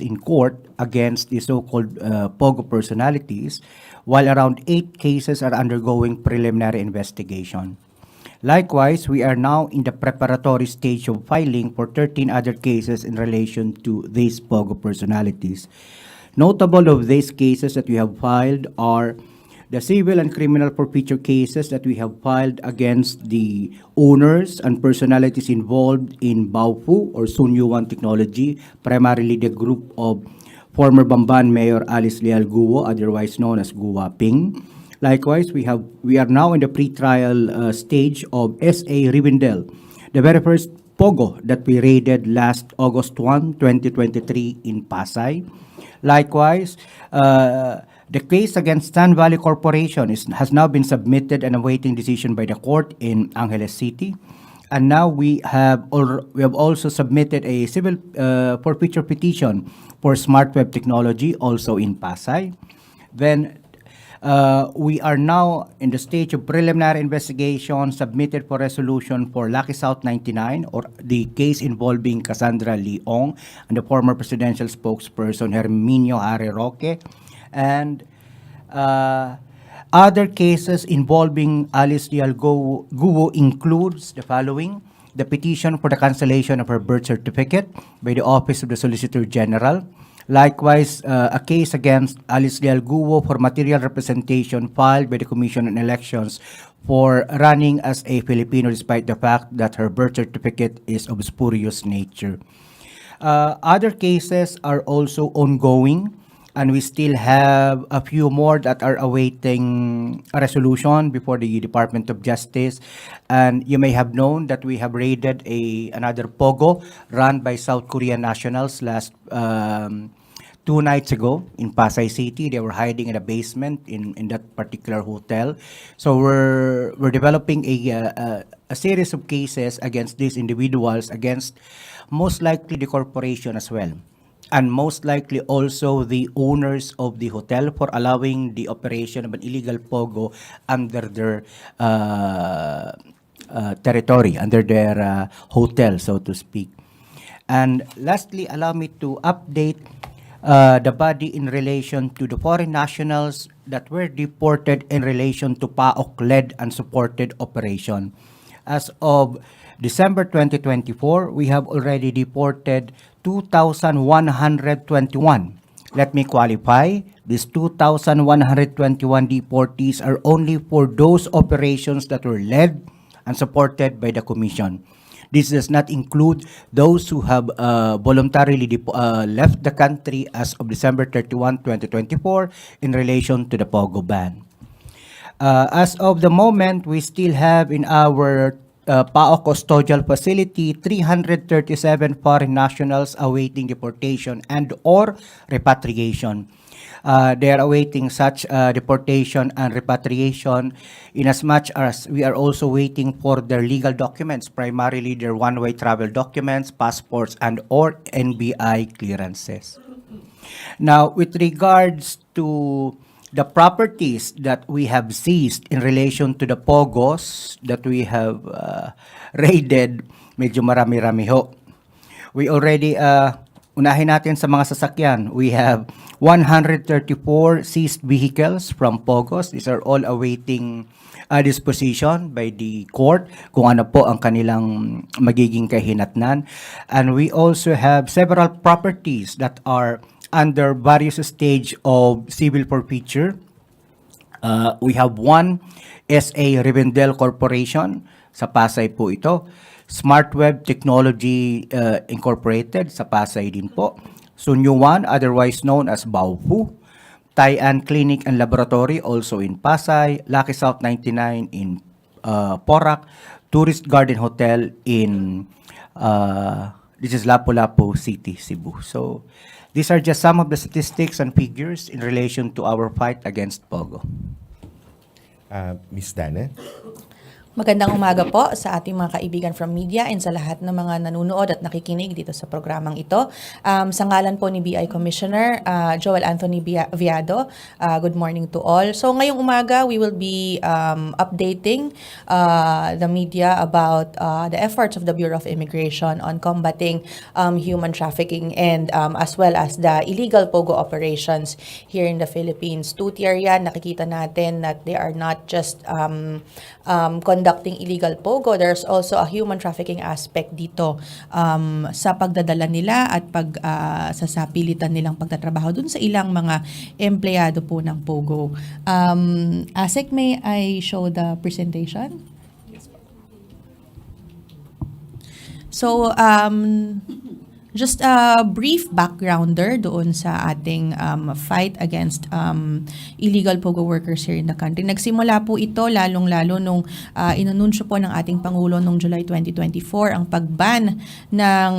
in court against the so-called Pogo personalities, while around 8 cases are undergoing preliminary investigation. Likewise, we are now in the preparatory stage of filing for 13 other cases in relation to these Pogo personalities. Notable of these cases that we have filed are the civil and criminal forfeiture cases that we have filed against the owners and personalities involved in Baofu or Sunyuan Technology, primarily the group of former Bamban Mayor Alice Leal Guo, otherwise known as Guwa Ping. Likewise, we are now in the pre-trial stage of S.A. Rivendell, the very first Pogo that we raided last August 1, 2023 in Pasay. Likewise, the case against Sun Valley Corporation has now been submitted and awaiting decision by the court in Angeles City. And now we have also submitted a civil forfeiture petition for Smart Web Technology, also in Pasay. Then we are now in the stage of preliminary investigation submitted for resolution for Lucky South 99, or the case involving Cassandra Leong and the former presidential spokesperson Herminio Are Roque, and other cases involving Alice Leal Guo includes the following: the petition for the cancellation of her birth certificate by the Office of the Solicitor General. Likewise, a case against Alice Leal Guo for material representation filed by the Commission on Elections for running as a Filipino despite the fact that her birth certificate is of spurious nature. Other cases are also ongoing, and we still have a few more that are awaiting a resolution before the Department of Justice. And you may have known that we have raided another Pogo run by South Korean nationals last 2 nights ago in Pasay City. They were hiding in a basement in that particular hotel. So we're developing a series of cases against these individuals, against most likely the corporation as well, and most likely also the owners of the hotel for allowing the operation of an illegal Pogo under their territory, under their hotel, so to speak. And lastly, allow me to update the body in relation to the foreign nationals that were deported in relation to PAOCC-led and supported operation. As of December 2024, we have already deported 2,121. Let me qualify. These 2,121 deportees are only for those operations that were led and supported by the Commission. This does not include those who have voluntarily left the country as of December 31, 2024 in relation to the Pogo ban. As of the moment, we still have in our PAO custodial facility 337 foreign nationals awaiting deportation and or repatriation. They are awaiting such deportation and repatriation in as much as we are also waiting for their legal documents, primarily their one-way travel documents, passports, and or NBI clearances. Now, with regards to the properties that we have seized in relation to the Pogos that we have raided, medyo marami-rami ho. We already, unahin natin sa mga sasakyan, we have 134 seized vehicles from Pogos. These are all awaiting disposition by the court kung ano po ang kanilang magiging kahinatnan. And we also have several properties that are under various stage of civil forfeiture. We have one S.A. Rivendell Corporation, sa Pasay po ito. Smart Web Technology Incorporated, sa Pasay din po. Sunyuan, otherwise known as Baofu. Taian Clinic and Laboratory, also in Pasay. Lucky South 99 in Porac. Tourist Garden Hotel in this is Lapu-Lapu City, Cebu. So these are just some of the statistics and figures in relation to our fight against Pogo. Ms. Dana? Magandang umaga po sa ating mga kaibigan from media and sa lahat ng mga nanonood at nakikinig dito sa programang ito. Sa ngalan po ni BI Commissioner Joel Anthony Viado, good morning to all. So ngayong umaga, we will be updating the media about the efforts of the Bureau of Immigration on combating human trafficking and as well as the illegal pogo operations here in the Philippines. Two tier yan, nakikita natin that they are not just conducting illegal pogo, there's also a human trafficking aspect dito sa pagdadala nila at sa sapilitan nilang pagtatrabaho dun sa ilang mga empleyado po ng pogo. ASEC, may I show the presentation? So, just a brief backgrounder doon sa ating fight against illegal pogo workers here in the country. Nagsimula po ito lalong-lalo nung inanunsyo po ng ating Pangulo noong July 2024 ang pagban ng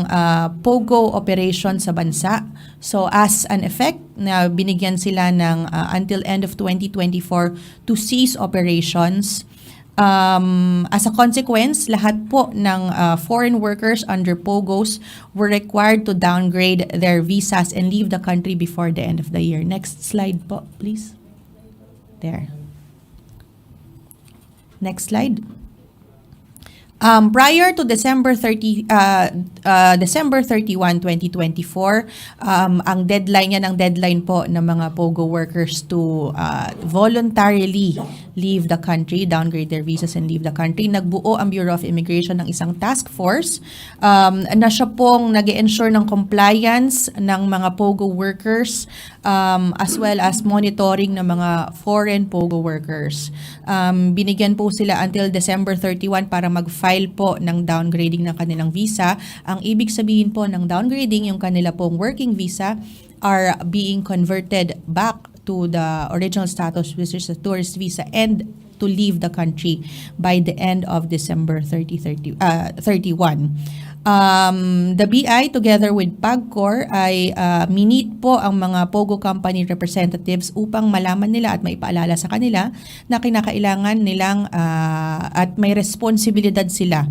pogo operation sa bansa. So as an effect, na binigyan sila ng until end of 2024 to cease operations. As a consequence, lahat po ng foreign workers under POGOs were required to downgrade their visas and leave the country before the end of the year. Next slide po, please. There. Next slide. Prior to December 31, 2024, ang deadline po ng mga POGO workers to voluntarily leave the country, downgrade their visas and leave the country. Nagbuo ang Bureau of Immigration ng isang task force na siya pong nag-ensure ng compliance ng mga POGO workers as well as monitoring ng mga foreign POGO workers. Binigyan po sila until December 31 para mag-file po ng downgrading ng kanilang visa. Ang ibig sabihin po ng downgrading, yung kanila pong working visa are being converted back to the original status, which is a tourist visa, and to leave the country by the end of December 31. The BI together with PAGCOR ay minit po ang mga POGO company representatives upang malaman nila at maipaalala sa kanila na kinakailangan nilang at may responsibilidad sila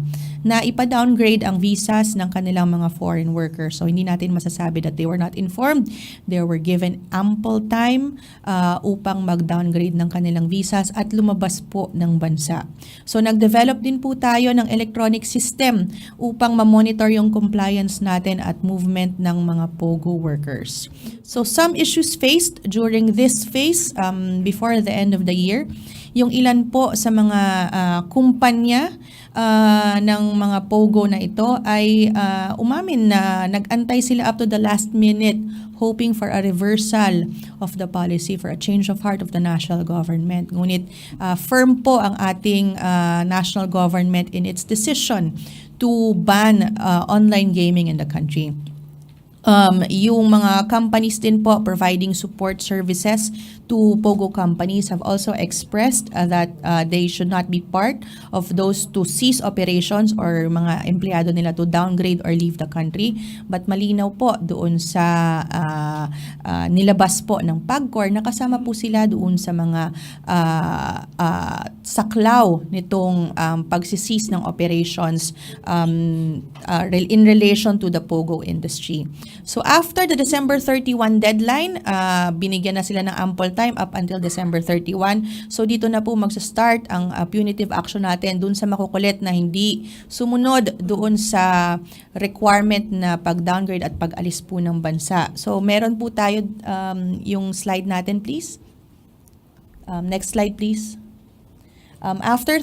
na ipa-downgrade ang visas ng kanilang mga foreign workers. So hindi natin masasabi that they were not informed. They were given ample time upang mag-downgrade ng kanilang visas at lumabas po ng bansa. So nag-develop din po tayo ng electronic system upang ma-monitor yung compliance natin at movement ng mga POGO workers. So some issues faced during this phase before the end of the year. Yung ilan po sa mga kumpanya ng mga POGO na ito ay umamin na nag-antay sila up to the last minute hoping for a reversal of the policy, for a change of heart of the national government. Ngunit firm po ang ating national government in its decision to ban online gaming in the country. Yung mga companies din po providing support services to POGO companies have also expressed that they should not be part of those to cease operations or mga empleyado nila to downgrade or leave the country. But malinaw po doon sa nilabas po ng PAGCOR na kasama po sila doon sa mga saklaw nitong pagsisis ng operations in relation to the POGO industry. So after the December 31 deadline, binigyan na sila ng ample time up until December 31. So dito na po magsa-start ang punitive action natin dun sa makukulit na hindi sumunod doon sa requirement na pag-downgrade at pag-alis po ng bansa. So meron po tayo yung slide natin, please. Next slide, please. After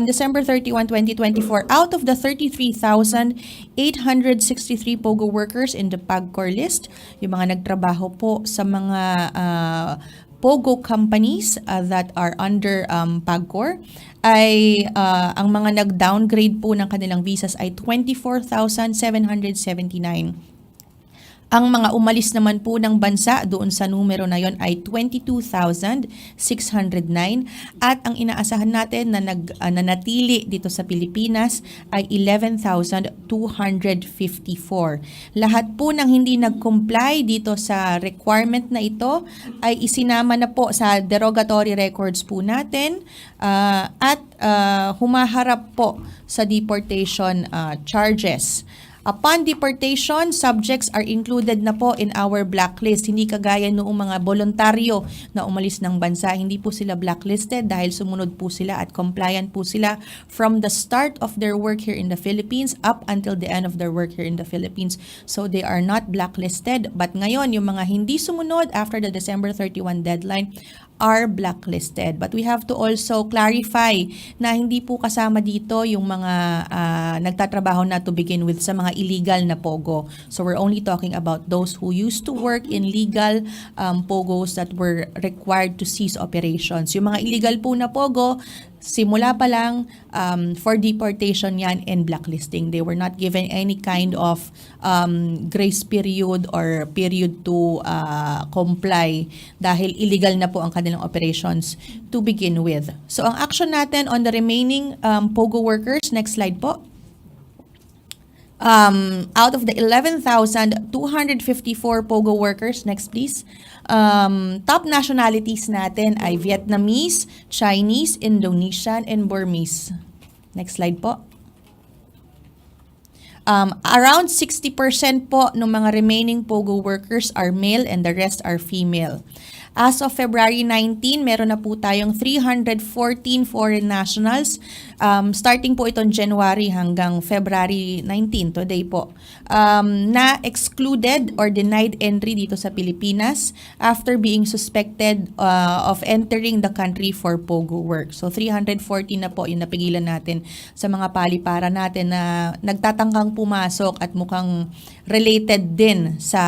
December 31, 2024, out of the 33,863 POGO workers in the PAGCOR list, yung mga nagtrabaho po sa mga POGO companies that are under PAGCOR, ay ang mga nag-downgrade po ng kanilang visas ay 24,779. Ang mga umalis naman po ng bansa doon sa numero na yon ay 22,609 at ang inaasahan natin na nanatili dito sa Pilipinas ay 11,254. Lahat po ng hindi nag-comply dito sa requirement na ito ay isinama na po sa derogatory records po natin at humaharap po sa deportation charges. Upon deportation, subjects are included na po in our blacklist. Hindi kagaya noong mga voluntaryo na umalis ng bansa. Hindi po sila blacklisted dahil sumunod po sila at compliant po sila from the start of their work here in the Philippines up until the end of their work here in the Philippines. So they are not blacklisted. But ngayon, yung mga hindi sumunod after the December 31 deadline are blacklisted. But we have to also clarify na hindi po kasama dito yung mga nagtatrabaho na to begin with sa mga illegal na pogo. So we're only talking about those who used to work in legal pogos that were required to cease operations. Yung mga illegal po na pogo, simula pa lang for deportation yan and blacklisting. They were not given any kind of grace period or period to comply dahil illegal na po ang kanilang operations to begin with. So ang action natin on the remaining pogo workers, next slide po. Out of the 11,254 pogo workers, next please, top nationalities natin ay Vietnamese, Chinese, Indonesian, and Burmese. Next slide po. Around 60% po ng mga remaining pogo workers are male and the rest are female. As of February 19, meron na po tayong 314 foreign nationals. Starting po itong January hanggang February 19, today po, na excluded or denied entry dito sa Pilipinas after being suspected of entering the country for pogo work. So 314 na po yung napigilan natin sa mga palipara natin na nagtatangkang pumasok at mukhang related din sa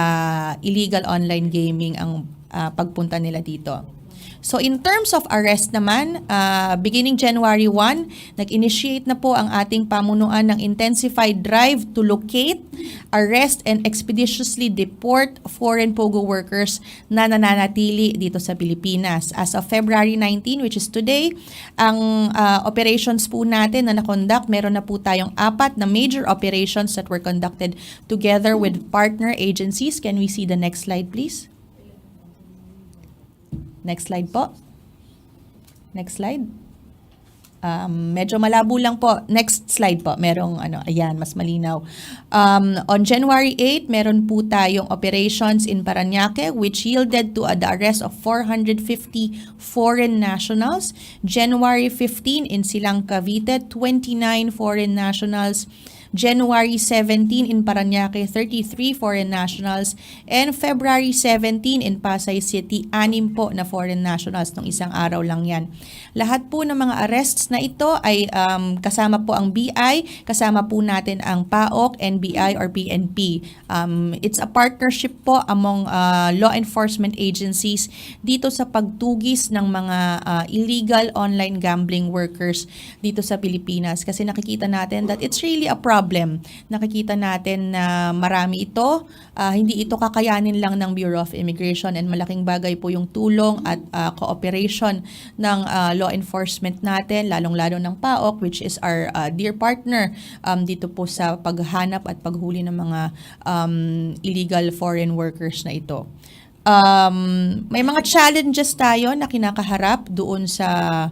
illegal online gaming ang pagpunta nila dito. So in terms of arrest naman, beginning January 1, nag-initiate na po ang ating pamunuan ng intensified drive to locate, arrest, and expeditiously deport foreign pogo workers na nananatili dito sa Pilipinas. As of February 19, which is today, ang operations po natin na nakonduct, meron na po tayong 4 na major operations that were conducted together with partner agencies. Can we see the next slide, please? Next slide po. Next slide. Medyo malabo lang po. Next slide po. Merong ayan, mas malinaw. On January 8, meron po tayong operations in Parañaque which yielded to the arrest of 450 foreign nationals. January 15 in Silang, Cavite, 29 foreign nationals. January 17 in Parañaque, 33 foreign nationals. And February 17 in Pasay City, 6 po na foreign nationals nung isang araw lang yan. Lahat po ng mga arrests na ito ay kasama po ang BI, kasama po natin ang PAOCC, NBI or PNP. It's a partnership po among law enforcement agencies dito sa pagtugis ng mga illegal online gambling workers dito sa Pilipinas. Kasi nakikita natin that it's really a problem. Nakikita natin na marami ito. Hindi ito kakayanin lang ng Bureau of Immigration and malaking bagay po yung tulong at cooperation ng law enforcement natin, lalong-lalo ng PAOCC which is our dear partner dito po sa paghanap at paghuli ng mga illegal foreign workers na ito. May mga challenges tayo na kinakaharap doon sa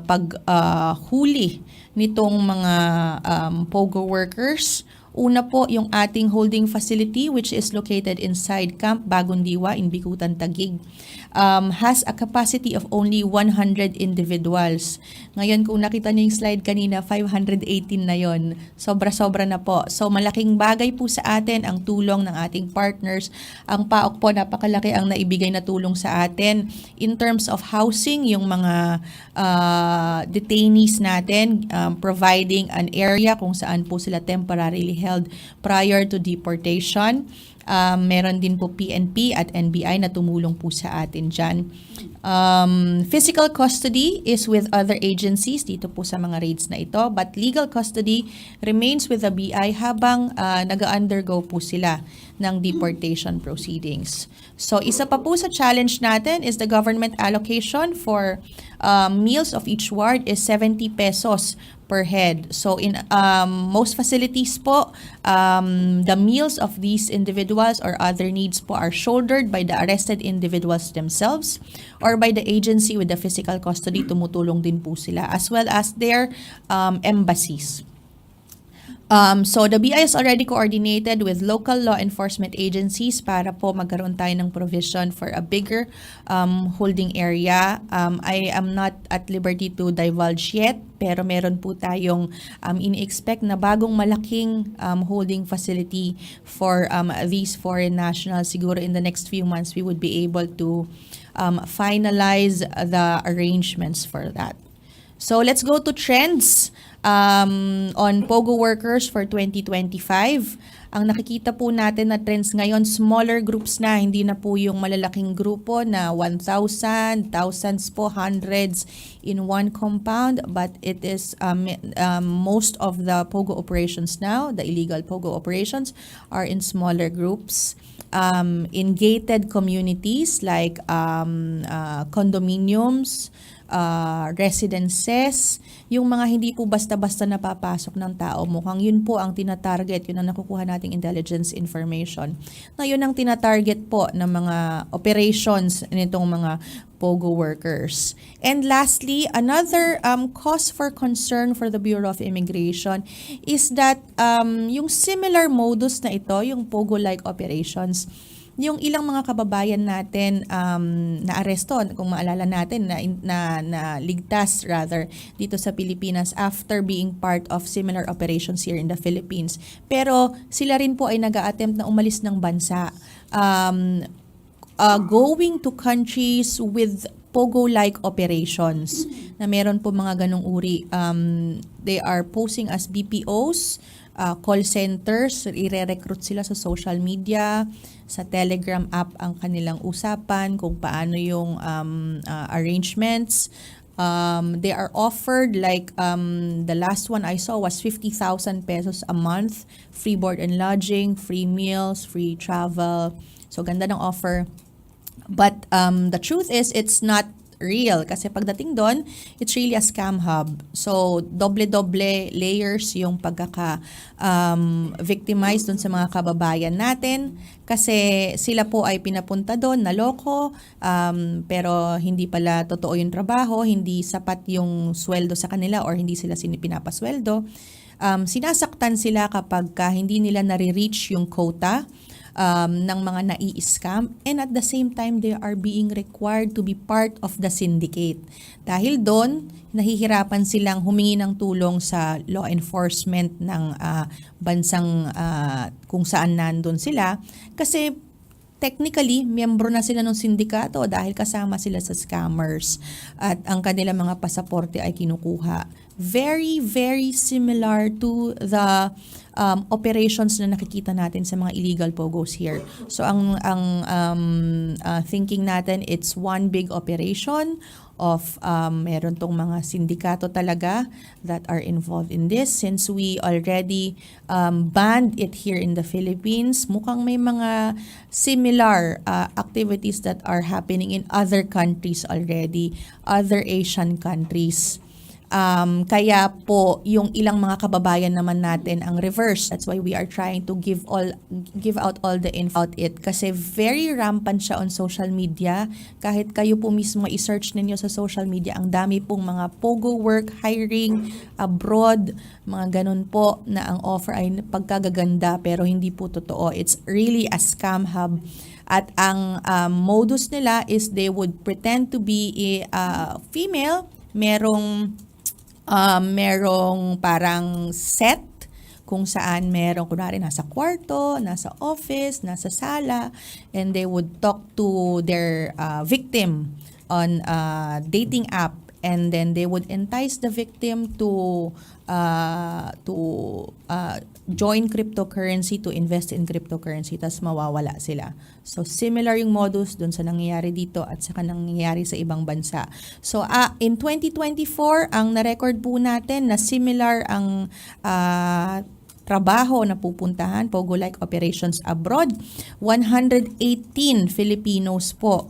paghuli nitong mga pogo workers. Una po, yung ating holding facility which is located inside Camp Bagong Diwa in Bicutan, Taguig, has a capacity of only 100 individuals. Ngayon, kung nakita niyo yung slide kanina, 518 na yon. Sobra-sobra na po. So, malaking bagay po sa atin ang tulong ng ating partners. Ang PAOCC po, napakalaki ang naibigay na tulong sa atin in terms of housing, yung mga detainees natin, providing an area kung saan po sila temporarily held prior to deportation. Meron din po PNP at NBI na tumulong po sa atin dyan. Physical custody is with other agencies dito po sa mga raids na ito, but legal custody remains with the BI habang nag-undergo po sila ng deportation proceedings. So isa pa po sa challenge natin is the government allocation for meals of each ward is 70 pesos per head. So in most facilities po, the meals of these individuals or other needs po are shouldered by the arrested individuals themselves or by the agency with the physical custody. Tumutulong din po sila as well as their embassies. So the BI is already coordinated with local law enforcement agencies para po magkaroon tayo ng provision for a bigger holding area. I am not at liberty to divulge yet, pero meron po tayong ini-expect na bagong malaking holding facility for these foreign nationals. Siguro in the next few months, we would be able to finalize the arrangements for that. So let's go to trends on Pogo workers for 2025. Ang nakikita po natin na trends ngayon, smaller groups na, hindi na po yung malalaking grupo na 1,000, thousands po, hundreds in one compound, but it is most of the Pogo operations now, the illegal Pogo operations, are in smaller groups. In gated communities like condominiums, residences, yung mga hindi po basta-basta napapasok ng tao, mukhang yun po ang tinatarget, yun ang nakukuha nating intelligence information, na yun ang tinatarget po ng mga operations nitong mga Pogo workers. And lastly, another cause for concern for the Bureau of Immigration is that yung similar modus na ito, yung Pogo-like operations, yung ilang mga kababayan natin na aresto, kung maalala natin, na ligtas rather dito sa Pilipinas after being part of similar operations here in the Philippines. Pero sila rin po ay nag-a-attempt na umalis ng bansa. Going to countries with Pogo-like operations na meron po mga ganong uri. They are posing as BPOs, call centers, ire-recruit sila sa social media, sa Telegram app ang kanilang usapan kung paano yung arrangements. They are offered like the last one I saw was 50,000 pesos a month, free board and lodging, free meals, free travel. So ganda ng offer. But the truth is it's not real kasi pagdating doon, it's really a scam hub. So doble-doble layers yung victimize doon sa mga kababayan natin kasi sila po ay pinapunta doon, naloko, pero hindi pala totoo yung trabaho, hindi sapat yung sweldo sa kanila or hindi sila pinapasweldo. Sinasaktan sila kapag hindi nila nare-reach yung quota ng mga nai-scam, and at the same time they are being required to be part of the syndicate. Dahil doon, nahihirapan silang humingi ng tulong sa law enforcement ng bansang kung saan nandun sila kasi technically, miyembro na sila ng sindikato dahil kasama sila sa scammers at ang kanilang mga pasaporte ay kinukuha. Very, very similar to the operations na nakikita natin sa mga illegal pogos here. So ang thinking natin, it's one big operation of meron tong mga sindikato talaga that are involved in this. Since we already banned it here in the Philippines, mukhang may mga similar activities that are happening in other countries already, other Asian countries. Kaya po yung ilang mga kababayan naman natin ang reverse. That's why we are trying to give out all the info about it kasi very rampant siya on social media. Kahit kayo po mismo i-search ninyo sa social media, ang dami pong mga Pogo work, hiring abroad, mga ganun po na ang offer ay pagkagaganda pero hindi po totoo. It's really a scam hub. At ang modus nila is they would pretend to be a female, merong parang set kung saan merong kunwari nasa kwarto, nasa office, nasa sala, and they would talk to their victim on dating app and then they would entice the victim to join cryptocurrency, to invest in cryptocurrency, tas mawawala sila. So similar yung modus dun sa nangyayari dito at saka nangyayari sa ibang bansa. So in 2024, ang na-record po natin na similar ang trabaho na pupuntahan, Pogo-like operations abroad, 118 Filipinos po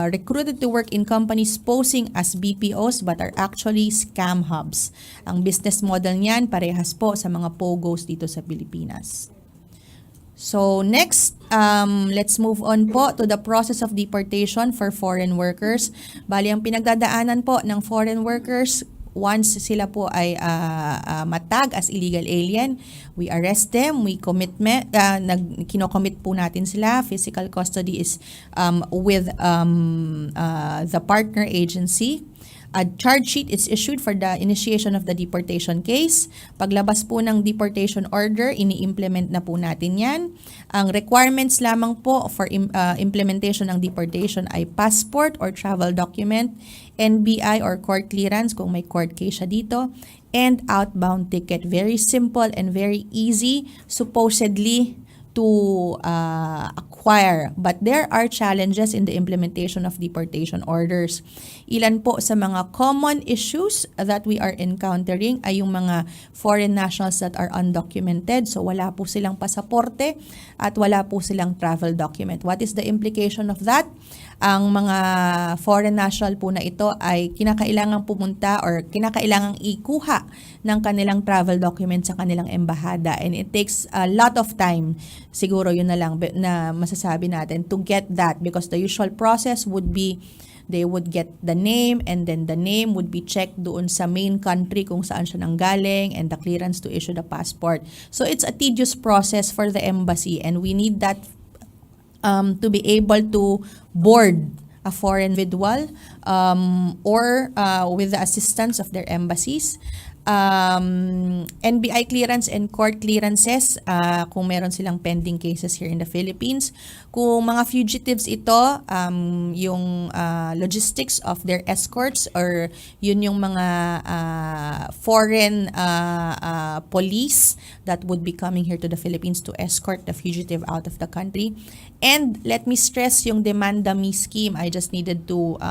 recruited to work in companies posing as BPOs but are actually scam hubs. Ang business model niyan parehas po sa mga Pogos dito sa Pilipinas. So next, let's move on po to the process of deportation for foreign workers. Bali, ang pinagdadaanan po ng foreign workers, once sila po ay matag as illegal alien, we arrest them, we kinocommit po natin sila. Physical custody is with the partner agency. A charge sheet is issued for the initiation of the deportation case. Paglabas po ng deportation order, ini-implement na po natin yan. Ang requirements lamang po for implementation ng deportation ay passport or travel document, NBI or court clearance kung may court case siya dito, and outbound ticket. Very simple and very easy, supposedly, to acquire. But there are challenges in the implementation of deportation orders. Ilan po sa mga common issues that we are encountering ay yung mga foreign nationals that are undocumented. So wala po silang pasaporte at wala po silang travel document. What is the implication of that? Ang mga foreign national po na ito ay kinakailangang pumunta or kinakailangang ikuha ng kanilang travel document sa kanilang embahada, and it takes a lot of time. Siguro yun na lang na masasabi natin to get that, because the usual process would be they would get the name, and then the name would be checked doon sa main country kung saan siya nanggaling, and the clearance to issue the passport. So it's a tedious process for the embassy, and we need that to be able to board a foreign individual or with the assistance of their embassies. NBI clearance and court clearances kung meron silang pending cases here in the Philippines. Kung mga fugitives ito, yung logistics of their escorts, or yun yung mga foreign police that would be coming here to the Philippines to escort the fugitive out of the country. And let me stress yung Demanda-Me scheme. I just needed to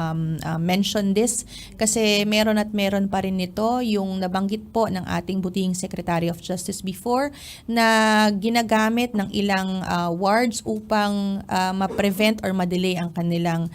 mention this kasi meron at meron pa rin nito, yung nabanggit po ng ating butihing Secretary of Justice before, na ginagamit ng ilang wards upang ma-prevent or ma-delay ang kanilang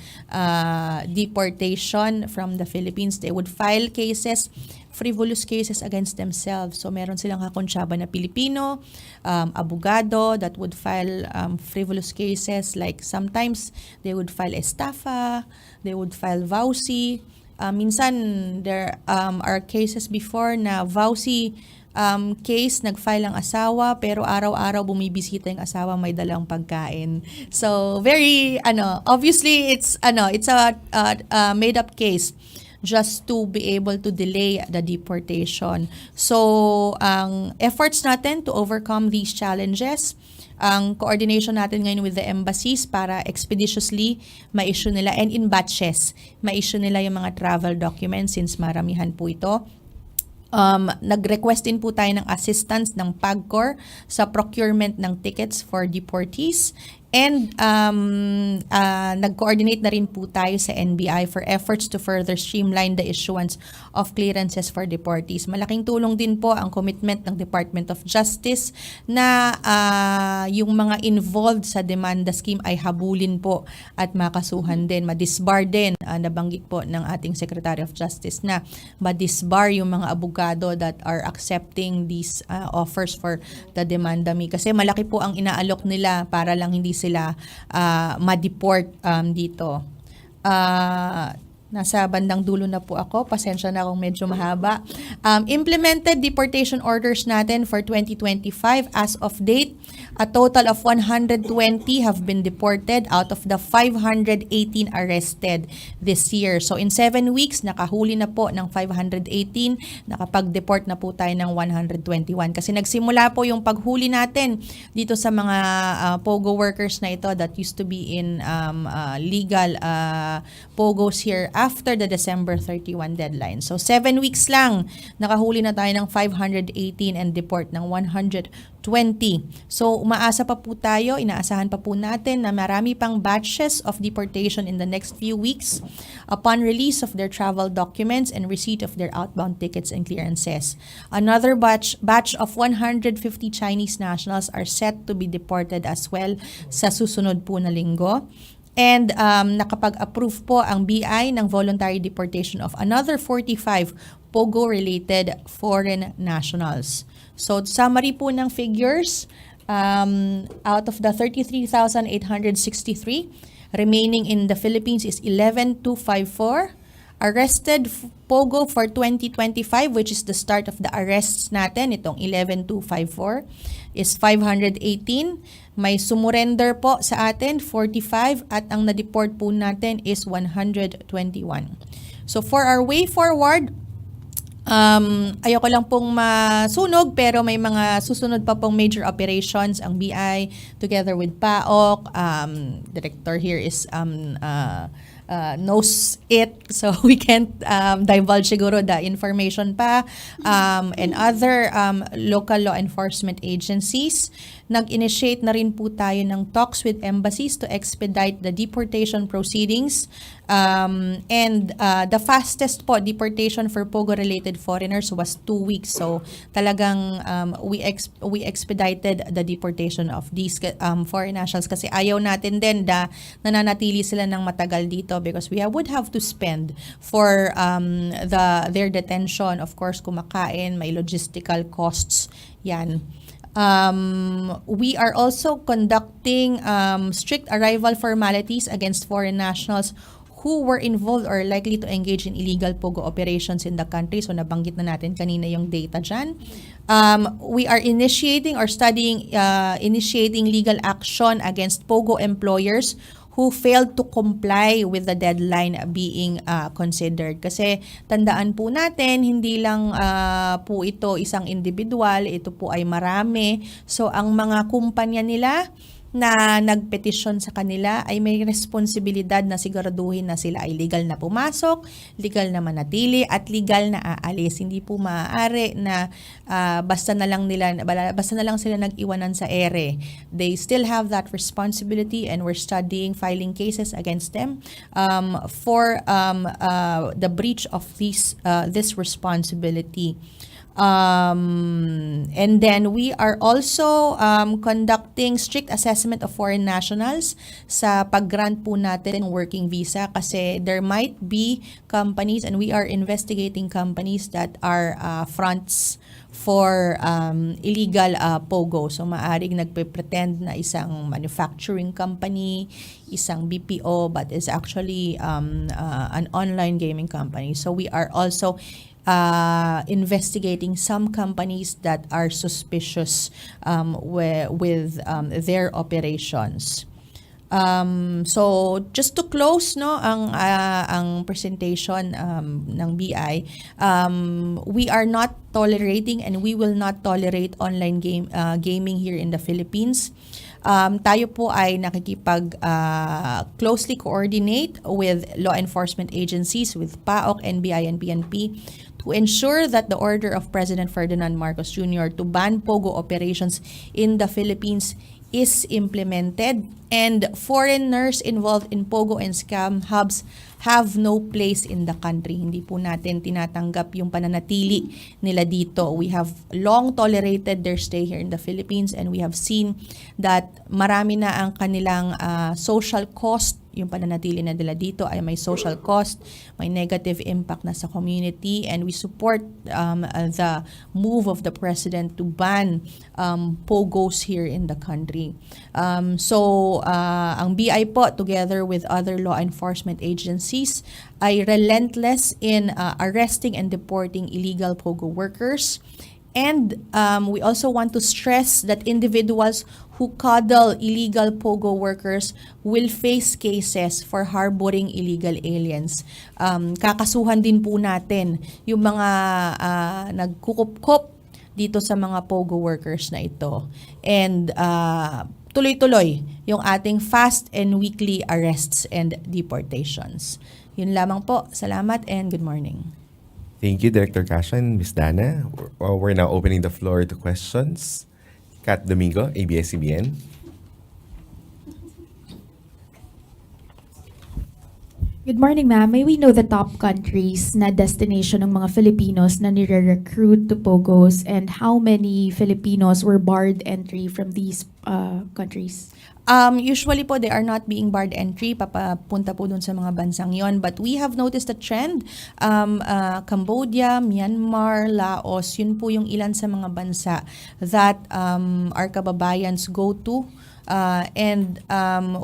deportation from the Philippines. They would file cases, frivolous cases against themselves. So meron silang kakonsyaba na Pilipino, abogado that would file frivolous cases, like sometimes they would file estafa, they would file vowsy. Minsan there are cases before na vowsy case, nag-file ang asawa pero araw-araw bumibisita yung asawa, may dalang pagkain. So very obviously it's a made up case just to be able to delay the deportation. So ang efforts natin to overcome these challenges, ang coordination natin ngayon with the embassies para expeditiously ma-issue nila, and in batches ma-issue nila yung mga travel documents since maramihan po ito. Nag-request din po tayo ng assistance ng PAGCOR sa procurement ng tickets for deportees. And nag-coordinate na rin po tayo sa NBI for efforts to further streamline the issuance of clearances for deportees. Malaking tulong din po ang commitment ng Department of Justice na yung mga involved sa demanda scheme ay habulin po at makasuhan din, madisbar din. Nabanggit po ng ating Secretary of Justice na madisbar yung mga abogado that are accepting these offers for the Demanda-Me. Kasi malaki po ang inaalok nila para lang hindi sila ma-deport dito. Nasa bandang dulo na po ako. Pasensya na kung medyo mahaba. Implemented deportation orders natin for 2025 as of date. A total of 120 have been deported out of the 518 arrested this year. So in 7 weeks, nakahuli na po ng 518. Nakapag-deport na po tayo ng 121. Kasi nagsimula po yung paghuli natin dito sa mga Pogo workers na ito that used to be in legal Pogos here after the December 31 deadline. So 7 weeks lang, nakahuli na tayo ng 518 and deport ng 120. So umaasa pa po tayo, inaasahan pa po natin na marami pang batches of deportation in the next few weeks upon release of their travel documents and receipt of their outbound tickets and clearances. Another batch of 150 Chinese nationals are set to be deported as well sa susunod po na linggo. And nakapag-approve po ang BI ng voluntary deportation of another 45 Pogo-related foreign nationals. So, summary po ng figures, out of the 33,863, remaining in the Philippines is 11,254. Arrested Pogo for 2025, which is the start of the arrests natin, itong 11,254, is 518. May sumurrender po sa atin, 45, at ang na-deport po natin is 121. So for our way forward, ayoko lang pong masunog pero may mga susunod pa pong major operations ang BI together with PAOCC. Director here is knows it, so we can't divulge siguro the information pa, and other local law enforcement agencies. Nag-initiate na rin po tayo ng talks with embassies to expedite the deportation proceedings, and the fastest po deportation for Pogo-related foreigners was 2 weeks. So talagang we expedited the deportation of these foreign nationals kasi ayaw natin din na nananatili sila ng matagal dito because we would have to spend for their detention. Of course, kumakain, may logistical costs yan. We are also conducting strict arrival formalities against foreign nationals who were involved or likely to engage in illegal Pogo operations in the country. So nabanggit na natin kanina yung data dyan. We are initiating or initiating legal action against Pogo employers who failed to comply with the deadline being considered. Kasi tandaan po natin, hindi lang po ito isang individual, ito po ay marami. So ang mga kumpanya nila na nagpetisyon sa kanila ay may responsibilidad na siguraduhin na sila ay legal na pumasok, legal na manatili, at legal na aalis. Hindi po maaari na basta na lang sila nag-iwanan sa ere. They still have that responsibility and we're studying filing cases against them for the breach of this responsibility. And then we are also conducting strict assessment of foreign nationals sa pag-grant po natin ng working visa kasi there might be companies and we are investigating companies that are fronts for illegal Pogo. So maaring nagpe-pretend na isang manufacturing company, isang BPO, but is actually an online gaming company. So we are also investigating some companies that are suspicious with their operations. So just to close ang presentation ng BI, we are not tolerating and we will not tolerate online gaming here in the Philippines. Tayo po ay nakikipag closely coordinate with law enforcement agencies, with PAOCC, NBI, and PNP to ensure that the order of President Ferdinand Marcos Jr. to ban Pogo operations in the Philippines is implemented and foreigners involved in Pogo and scam hubs have no place in the country. Hindi po natin tinatanggap yung pananatili nila dito. We have long tolerated their stay here in the Philippines and we have seen that marami na ang kanilang social cost. Yung pananatili na nila dito ay may social cost, may negative impact na sa community, and we support the move of the President to ban Pogos here in the country. So ang BI po, together with other law enforcement agencies, ay relentless in arresting and deporting illegal Pogo workers. And we also want to stress that individuals who coddle illegal Pogo workers will face cases for harboring illegal aliens. Kakasuhan din po natin yung mga nagkukup-kup dito sa mga Pogo workers na ito. And tuloy-tuloy yung ating fast and weekly arrests and deportations. Yun lamang po. Salamat and good morning. Thank you, Director Kasha and Ms. Dana. We're now opening the floor to questions. Kat Domingo, ABS-CBN. Good morning, ma'am. May we know the top countries na destination ng mga Filipinos na nire-recruit to Pogos and how many Filipinos were barred entry from these countries? Usually po, they are not being barred entry, papapunta po dun sa mga bansang yon. But we have noticed a trend, Cambodia, Myanmar, Laos, yun po yung ilan sa mga bansa that our kababayans go to. And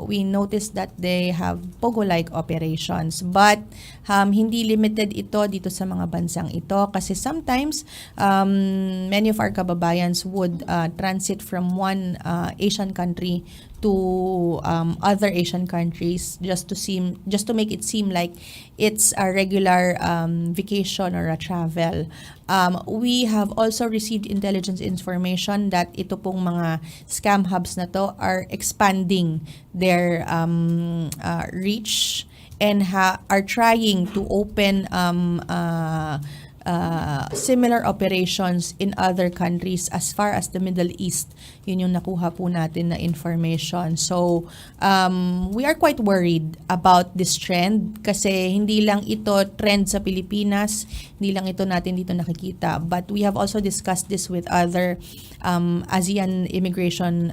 we noticed that they have Pogo-like operations. But hindi limited ito dito sa mga bansang ito kasi sometimes many of our kababayans would transit from one Asian country to other Asian countries just to make it seem like it's a regular vacation or a travel. We have also received intelligence information that ito pong mga scam hubs na to are expanding their reach and are trying to open similar operations in other countries as far as the Middle East. Yun yung nakuha po natin na information. So, we are quite worried about this trend kasi hindi lang ito trend sa Pilipinas, hindi lang ito natin dito nakikita. But we have also discussed this with other ASEAN immigration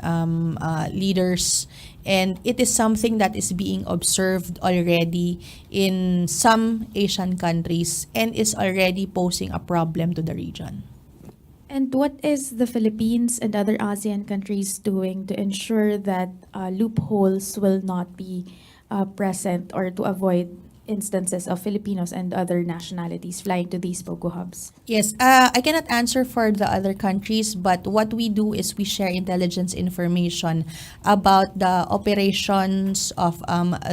leaders. And it is something that is being observed already in some Asian countries and is already posing a problem to the region. And what is the Philippines and other ASEAN countries doing to ensure that loopholes will not be present or to avoid instances of Filipinos and other nationalities flying to these Pogo hubs? Yes, I cannot answer for the other countries, but what we do is we share intelligence information about the operations of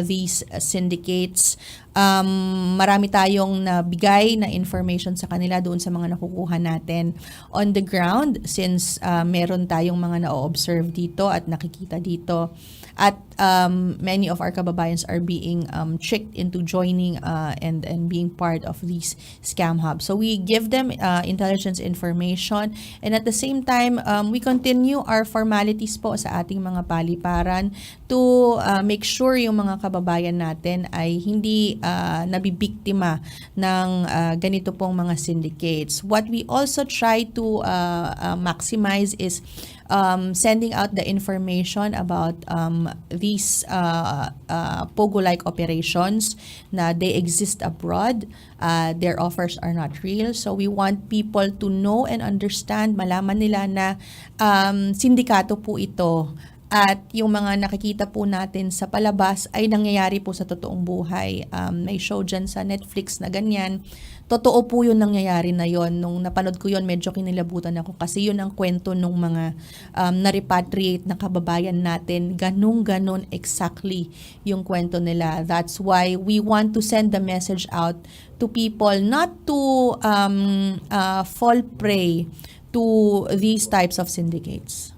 these syndicates. Marami tayong nabigay na information sa kanila doon sa mga nakukuha natin on the ground since meron tayong mga na-observe dito at nakikita dito. At many of our kababayans are being tricked into joining and being part of these scam hubs. So we give them intelligence information, and at the same time, we continue our formalities po sa ating mga paliparan to make sure yung mga kababayan natin ay hindi nabibiktima ng ganito pong mga syndicates. What we also try to maximize is sending out the information about these Pogo-like operations na they exist abroad. Their offers are not real. So we want people to know and understand, malaman nila na sindikato po ito. At yung mga nakikita po natin sa palabas ay nangyayari po sa totoong buhay. May show dyan sa Netflix na ganyan. Totoo po yun nangyayari na yon. Nung napanood ko yun, medyo kinilabutan ako kasi yun ang kwento nung mga na-repatriate na kababayan natin. Ganun exactly yung kwento nila. That's why we want to send the message out to people not to fall prey to these types of syndicates.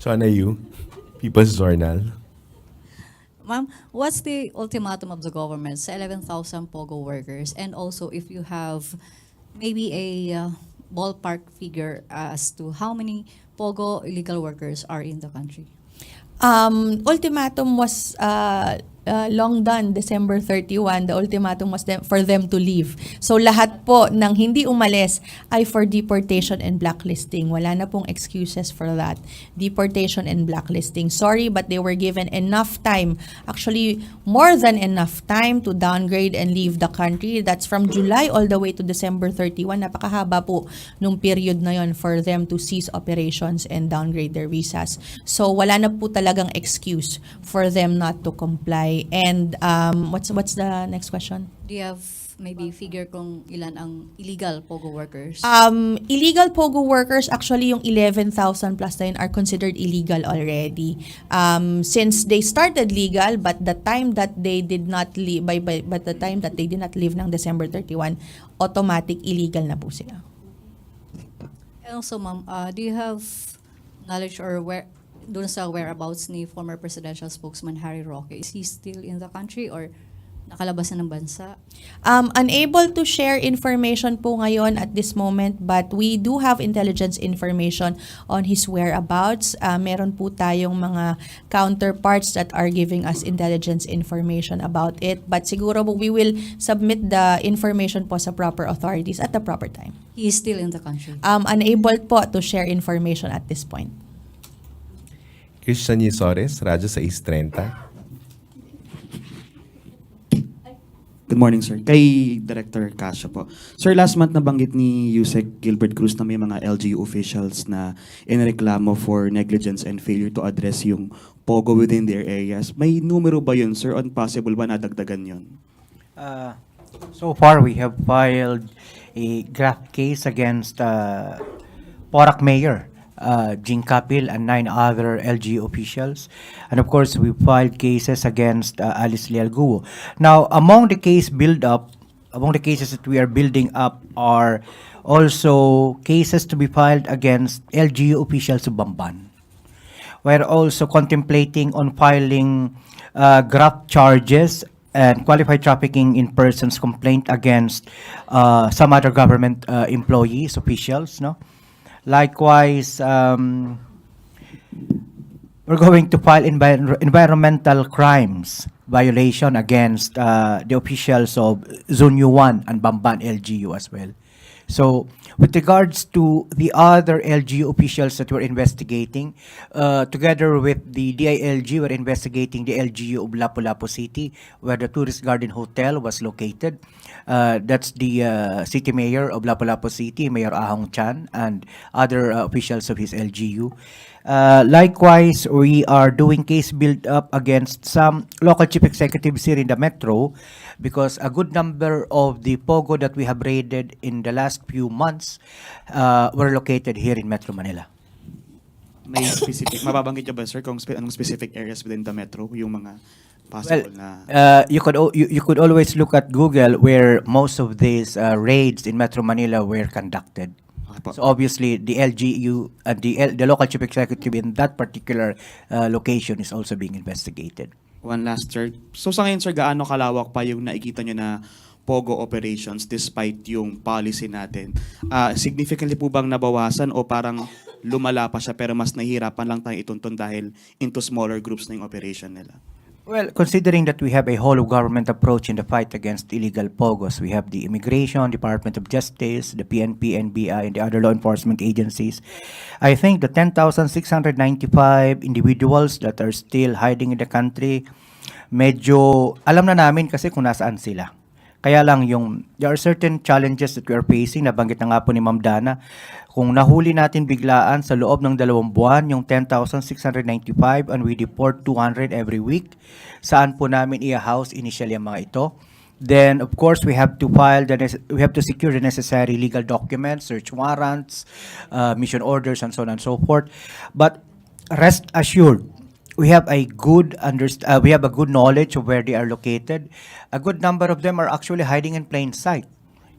Shauna Yu, People's Journal. Ma'am, what's the ultimatum of the government sa 11,000 Pogo workers? And also, if you have maybe a ballpark figure as to how many Pogo illegal workers are in the country? Ultimatum was long done, December 31. The ultimatum was for them to leave. So lahat po ng hindi umalis ay for deportation and blacklisting. Wala na pong excuses for that. Deportation and blacklisting. Sorry, but they were given enough time, actually more than enough time to downgrade and leave the country. That's from July all the way to December 31. Napakahaba po nung period na yon for them to cease operations and downgrade their visas. So wala na po talagang excuse for them not to comply. And what's the next question? Do you have maybe figure kung ilan ang illegal Pogo workers? Illegal Pogo workers, actually yung 11,000 plus na yun are considered illegal already. Since they started legal, but the time that they did not leave, but the time that they did not leave ng December 31, automatic illegal na po sila. And also, ma'am, do you have knowledge or dun sa whereabouts ni former presidential spokesman Harry Roque? Is he still in the country or nakalabas na ng bansa? Unable to share information po ngayon at this moment, but we do have intelligence information on his whereabouts. Meron po tayong mga counterparts that are giving us intelligence information about it. But siguro po we will submit the information po sa proper authorities at the proper time. He is still in the country. Unable po to share information at this point. Christian Yisores, Radyo 630. Good morning, sir. Kay Director Casio po. Sir, last month nabanggit ni Yusek Gilbert Cruz na may mga LGU officials na inireklamo for negligence and failure to address yung Pogo within their areas. May numero ba yun, sir? On possible ba nadagdagan yun? So far, we have filed a graft case against Porac Mayor, Jing Kapil, and 9 other LGU officials. And of course, we filed cases against Alice Lialguo. Now, among the cases that we are building up are also cases to be filed against LGU officials of Bamban. We're also contemplating on filing graft charges and qualified trafficking in persons complaint against some other government employees, officials, no? Likewise, we're going to file environmental crimes violation against the officials of Zone U1 and Bamban LGU as well. So, with regards to the other LGU officials that we're investigating, together with the DILG, we're investigating the LGU of Lapu-Lapu City, where the Tourist Garden Hotel was located. That's the city mayor of Lapu-Lapu City, Mayor Ahong Chan, and other officials of his LGU. Likewise, we are doing case build-up against some local chief executives here in the metro because a good number of the POGO that we have raided in the last few months were located here in Metro Manila. May specific, mababanggit niyo ba, sir, kung anong specific areas within the metro, yung mga possible na... You could always look at Google where most of these raids in Metro Manila were conducted. Okay po. So obviously, the LGU, the local chief executive in that particular location is also being investigated. One last, sir. So sa ngayon, sir, gaano kalawak pa yung nakikita nyo na POGO operations despite yung policy natin? Significantly po bang nabawasan o parang lumala pa siya pero mas nahihirapan lang tayong ituntun dahil into smaller groups na yung operation nila? Well, considering that we have a whole of government approach in the fight against illegal POGOs, we have the Immigration, Department of Justice, the PNP, NBI, and the other law enforcement agencies. I think the 10,695 individuals that are still hiding in the country, medyo alam na namin kasi kung nasaan sila. Kaya lang there are certain challenges that we are facing, nabanggit na nga po ni Ma'am Dana. Kung nahuli natin biglaan sa loob ng 2 buwan, yung 10,695 and we deport 200 every week, saan po namin i-house initially ang mga ito? Then, of course, we have to secure the necessary legal documents, search warrants, mission orders, and so on and so forth. But rest assured, we have a good knowledge of where they are located. A good number of them are actually hiding in plain sight.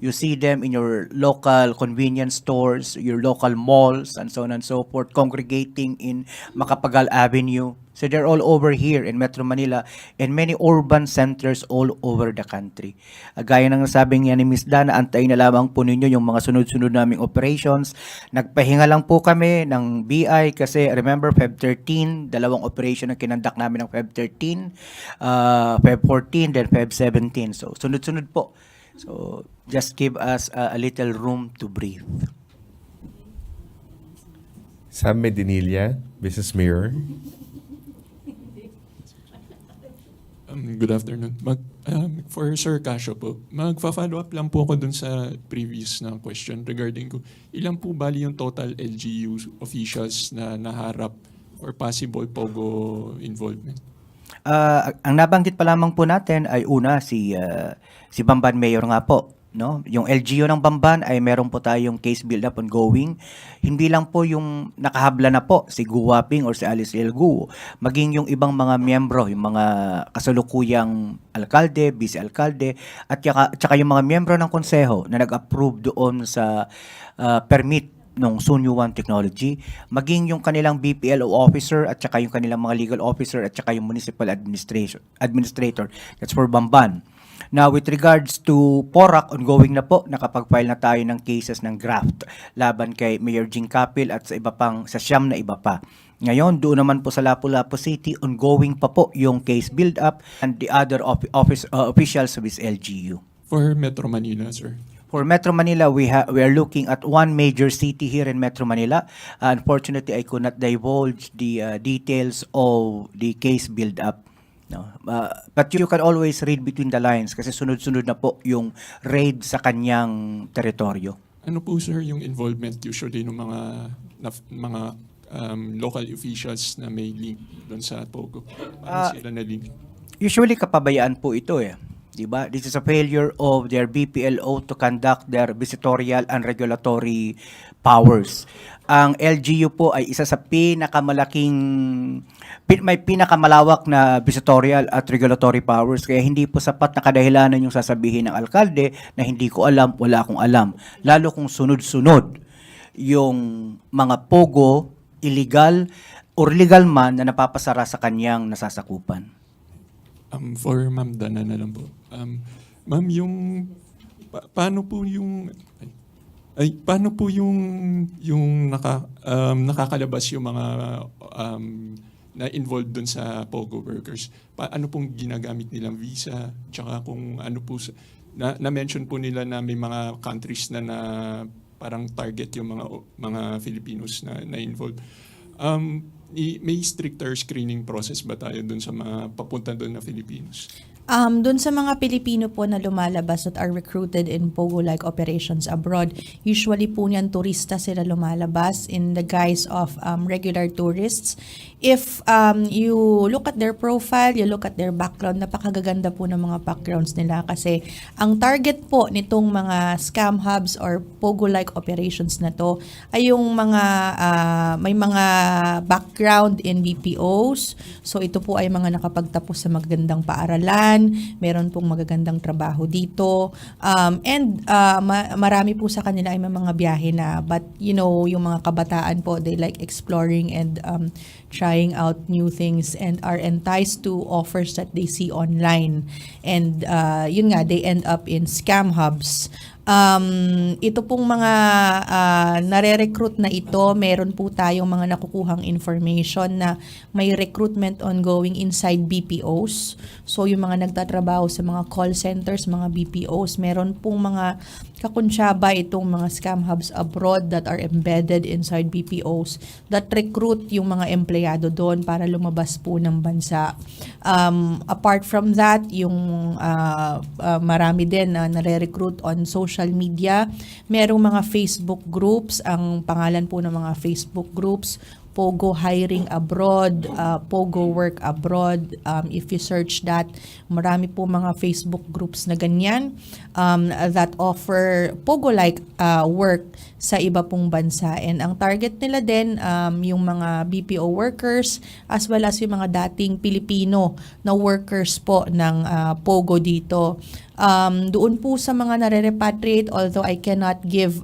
You see them in your local convenience stores, your local malls, and so on and so forth, congregating in Macapagal Avenue. So they're all over here in Metro Manila and many urban centers all over the country. Gaya ng sabi niya ni Ms. Dana, antayin na lamang po ninyo yung mga sunod-sunod naming operations. Nagpahinga lang po kami ng BI kasi remember Feb 13, dalawang operation ang kinandak namin ng Feb 13, Feb 14, then Feb 17. So sunod-sunod po. So just give us a little room to breathe. Sam Medinilla, Business Mirror. Good afternoon. For Sir Casio po, magfa-follow up lang po ako dun sa previous na question regarding ko. Ilan po bali yung total LGU officials na naharap for possible POGO involvement? Ang nabanggit pa lamang po natin ay una si Bamban Mayor nga po. No? Yung LGU ng Bamban ay meron po tayong case build-up ongoing. Hindi lang po yung nakahabla na po si Guwaping or si Alice Lialguo, maging yung ibang mga miyembro, yung mga kasalukuyang alkalde, vice-alkalde, at tsaka yung mga miyembro ng konseho na nag-approve doon sa permit ng Sunyu One Technology, maging yung kanilang BPLO officer at saka yung kanilang mga legal officer at saka yung municipal administrator. That's for Bamban. Now, with regards to PORAC, ongoing na po, nakapag-file na tayo ng cases ng graft laban kay Mayor Jing Capil at sa iba pang, sa siyam na iba pa. Ngayon, doon naman po sa Lapu-Lapu City, ongoing pa po yung case build-up and the other officials with LGU. For Metro Manila, sir. For Metro Manila, we are looking at one major city here in Metro Manila. Unfortunately, I could not divulge the details of the case build-up. No. But you can always read between the lines kasi sunod-sunod na po yung raid sa kanyang teritoryo. Ano po, sir, yung involvement usually ng mga local officials na may link doon sa Pogo? Paano sila na-link? Usually kapabayaan po ito eh. Diba? This is a failure of their BPLO to conduct their visitorial and regulatory powers. Ang LGU po ay isa sa may pinakamalawak na visitorial at regulatory powers, kaya hindi po sapat na kadahilanan yung sasabihin ng alkalde na hindi ko alam, wala akong alam. Lalo kung sunod-sunod yung mga pogo, illegal or legal man na napapasara sa kanyang nasasakupan. For Ma'am Dana na lang po. Ma'am, yung paano po yung nakakalabas yung mga na involved dun sa Pogo workers? Paano pong ginagamit nilang visa? Tsaka kung ano po na-mention po nila na may mga countries na parang target yung mga Filipinos na involved. May stricter screening process ba tayo dun sa mga papunta dun na Filipinos? Doon sa mga Pilipino po na lumalabas that are recruited in Pogo-like operations abroad, usually po niyan turista sila lumalabas in the guise of regular tourists. If you look at their profile, you look at their background, napakagaganda po ng mga backgrounds nila kasi ang target po nitong mga scam hubs or Pogo-like operations na to ay yung mga may mga background in BPOs. So ito po ay mga nakapagtapos sa magagandang paaralan, meron pong magagandang trabaho dito, and marami po sa kanila ay may mga biyahe na, but you know, yung mga kabataan po, they like exploring and trying out new things and are enticed to offers that they see online, and yun nga, they end up in scam hubs. Ito pong mga nare-recruit na ito, meron po tayong mga nakukuhang information na may recruitment ongoing inside BPOs. So yung mga nagtatrabaho sa mga call centers, mga BPOs, meron pong mga kakunsyaba itong mga scam hubs abroad that are embedded inside BPOs that recruit yung mga empleyado doon para lumabas po ng bansa. Apart from that, yung marami din na nare-recruit on social media. Merong mga Facebook groups, ang pangalan po ng mga Facebook groups, Pogo Hiring Abroad, Pogo Work Abroad. If you search that, marami po mga Facebook groups na ganyan that offer Pogo-like work sa iba pong bansa. And ang target nila din, yung mga BPO workers as well as yung mga dating Pilipino na workers po ng Pogo dito. Doon po sa mga nare-repatriate, although I cannot give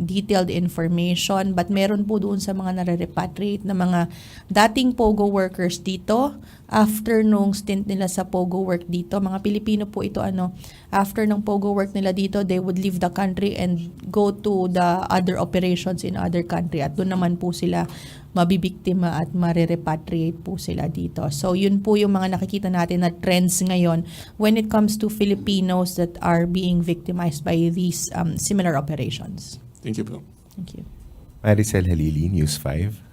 detailed information, but meron po doon sa mga nare-repatriate na mga dating Pogo workers dito. After nung stint nila sa Pogo work dito, mga Pilipino po ito, after ng Pogo work nila dito, they would leave the country and go to the other operations in other country. At doon naman po sila mabibiktima at marirepatriate po sila dito. So yun po yung mga nakikita natin na trends ngayon when it comes to Filipinos that are being victimized by these similar operations. Thank you po. Thank you. Maricel Halili, News 5.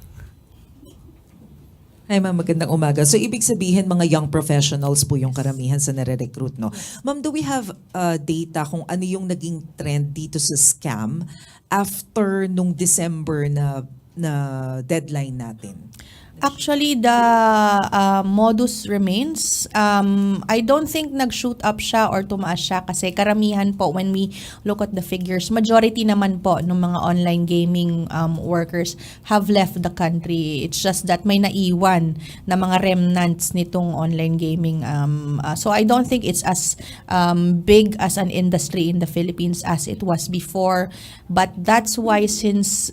Hi ma'am, magandang umaga. So ibig sabihin mga young professionals po yung karamihan sa nare-recruit, no? Ma'am, do we have data kung ano yung naging trend dito sa scam after nung December na deadline natin? Actually, the modus remains. I don't think nag-shoot up siya or tumaas siya kasi karamihan po when we look at the figures, majority naman po ng mga online gaming workers have left the country. It's just that may naiwan na mga remnants nitong online gaming. So I don't think it's as big as an industry in the Philippines as it was before. But that's why since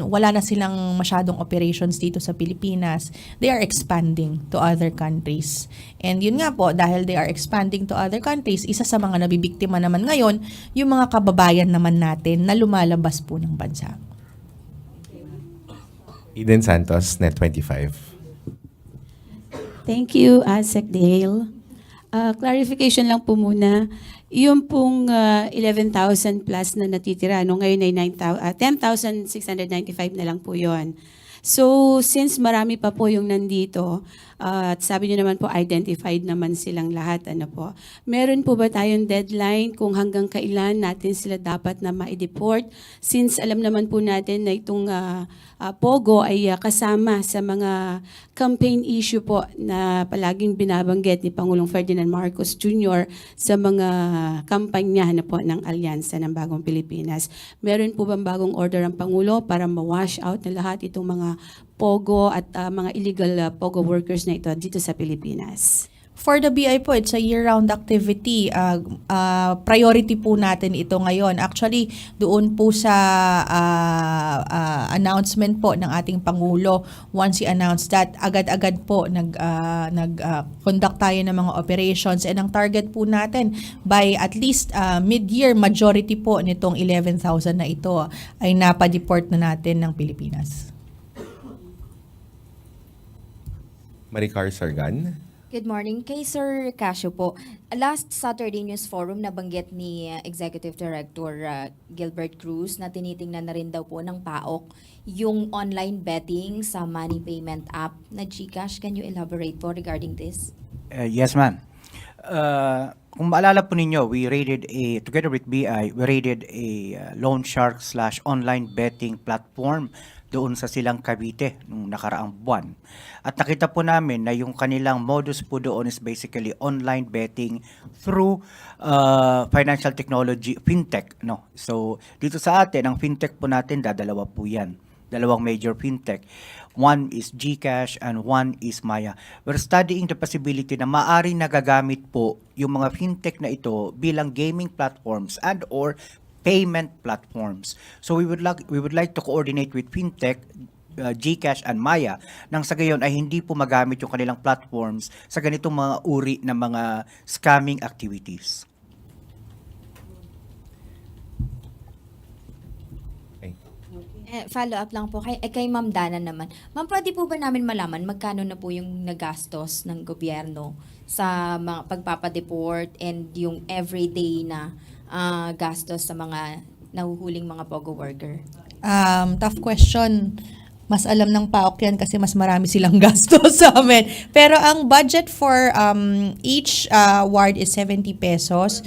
wala na silang masyadong operations dito sa Pilipinas, they are expanding to other countries. And yun nga po, dahil they are expanding to other countries, isa sa mga nabibiktima naman ngayon, yung mga kababayan naman natin na lumalabas po ng bansa. Eden Santos, Net 25. Thank you, Sec Dale. Clarification lang po muna. Yung pong 11,000 plus na natitira, no, ngayon ay 10,695 na lang po yon. So, since marami pa po yung nandito, at sabi niyo naman po, identified naman silang lahat, ano po. Meron po ba tayong deadline kung hanggang kailan natin sila dapat na ma-deport? Since alam naman po natin na itong Pogo ay kasama sa mga campaign issue po na palaging binabanggit ni Pangulong Ferdinand Marcos Jr. sa mga kampanya na po ng Alyansa ng Bagong Pilipinas. Meron po bang bagong order ang Pangulo para ma-wash out na lahat itong mga Pogo at mga illegal Pogo workers na ito dito sa Pilipinas? For the BI po, it's a year-round activity. Priority po natin ito ngayon. Actually, doon po sa announcement po ng ating Pangulo, once he announced that, agad-agad po nag-conduct tayo ng mga operations. And ang target po natin, by at least mid-year, majority po nitong 11,000 na ito ay napadeport na natin ng Pilipinas. Maricar Sargan. Good morning. Kay Sir Casio po, last Saturday News Forum nabanggit ni Executive Director Gilbert Cruz na tinitingnan na rin daw po ng PAOCC yung online betting sa money payment app na GCash. Can you elaborate po regarding this? Yes, ma'am. Kung maalala po ninyo, together with BI, we raided a loan shark / online betting platform doon sa Silang Cavite nung nakaraang buwan. At nakita po namin na yung kanilang modus po doon is basically online betting through financial technology, fintech. No? So dito sa atin, ang fintech po natin, dadalawa po yan. Dalawang major fintech. One is GCash and one is Maya. We're studying the possibility na maaari nagagamit po yung mga fintech na ito bilang gaming platforms and or payment platforms. So we would like to coordinate with fintech, GCash and Maya nang sa gayon ay hindi po magamit yung kanilang platforms sa ganitong mga uri ng mga scamming activities. Follow up lang po kay Ma'am Dana naman. Ma'am, pwede po ba namin malaman magkano na po yung nagastos ng gobyerno sa mga pagpapadeport and yung everyday na gastos sa mga nahuhuling mga Pogo worker? Tough question. Mas alam ng PAOCC yan kasi mas marami silang gastos sa amin. Pero ang budget for each ward is 70 pesos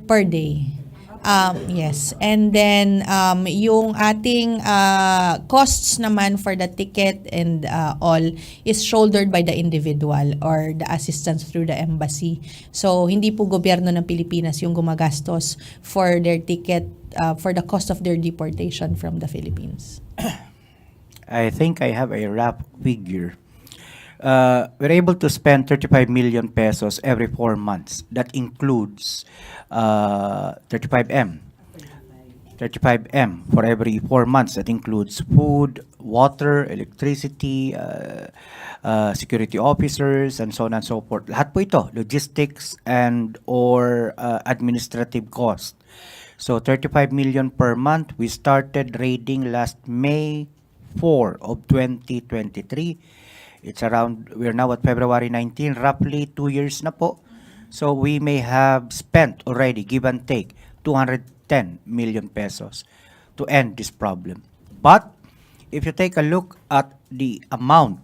per day. Yes. And then yung ating costs naman for the ticket and all is shouldered by the individual or the assistance through the embassy. So hindi po gobyerno ng Pilipinas yung gumagastos for their ticket, for the cost of their deportation from the Philippines. I think I have a rough figure. We're able to spend 35 million pesos every 4 months. That includes 35M. 35M for every 4 months. That includes food, water, electricity, security officers, and so on and so forth. Lahat po ito, logistics and or administrative cost. So 35 million per month. We started raiding last May 4 of 2023. We're now at February 19, roughly 2 years na po. So we may have spent already, give and take, 210 million pesos to end this problem. But if you take a look at the amount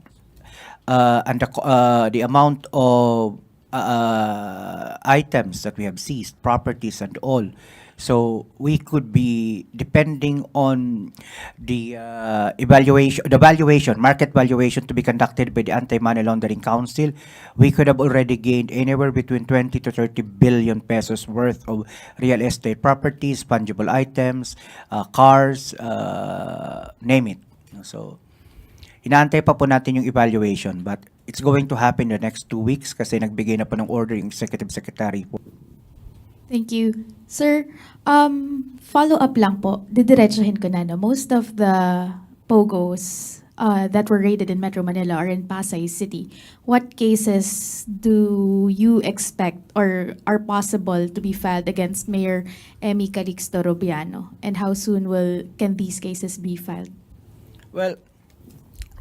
and the amount of items that we have seized, properties and all, So we could be, depending on the market valuation to be conducted by the Anti-Money Laundering Council, we could have already gained anywhere between 20 to 30 billion pesos worth of real estate properties, fungible items, cars, name it. So, inaantay pa po natin yung evaluation, but it's going to happen in the next 2 weeks kasi nagbigay na po ng order yung Executive Secretary po. Thank you. Sir, follow-up lang po. Didiretsahin ko na, no? Most of the pogos that were raided in Metro Manila are in Pasay City. What cases do you expect or are possible to be filed against Mayor Emmy Calixto Robiano? And how soon can these cases be filed? Well,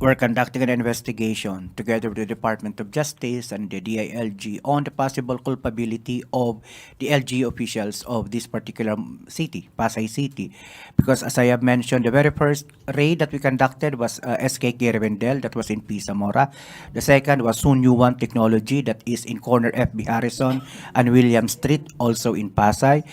we're conducting an investigation together with the Department of Justice and the DILG on the possible culpability of the LG officials of this particular city, Pasay City. Because as I have mentioned, the very first raid that we conducted was SKK Revendel, that was in P. Zamora. The second was Sunyuan Technology, that is in corner FB Harrison and William Street, also in Pasay.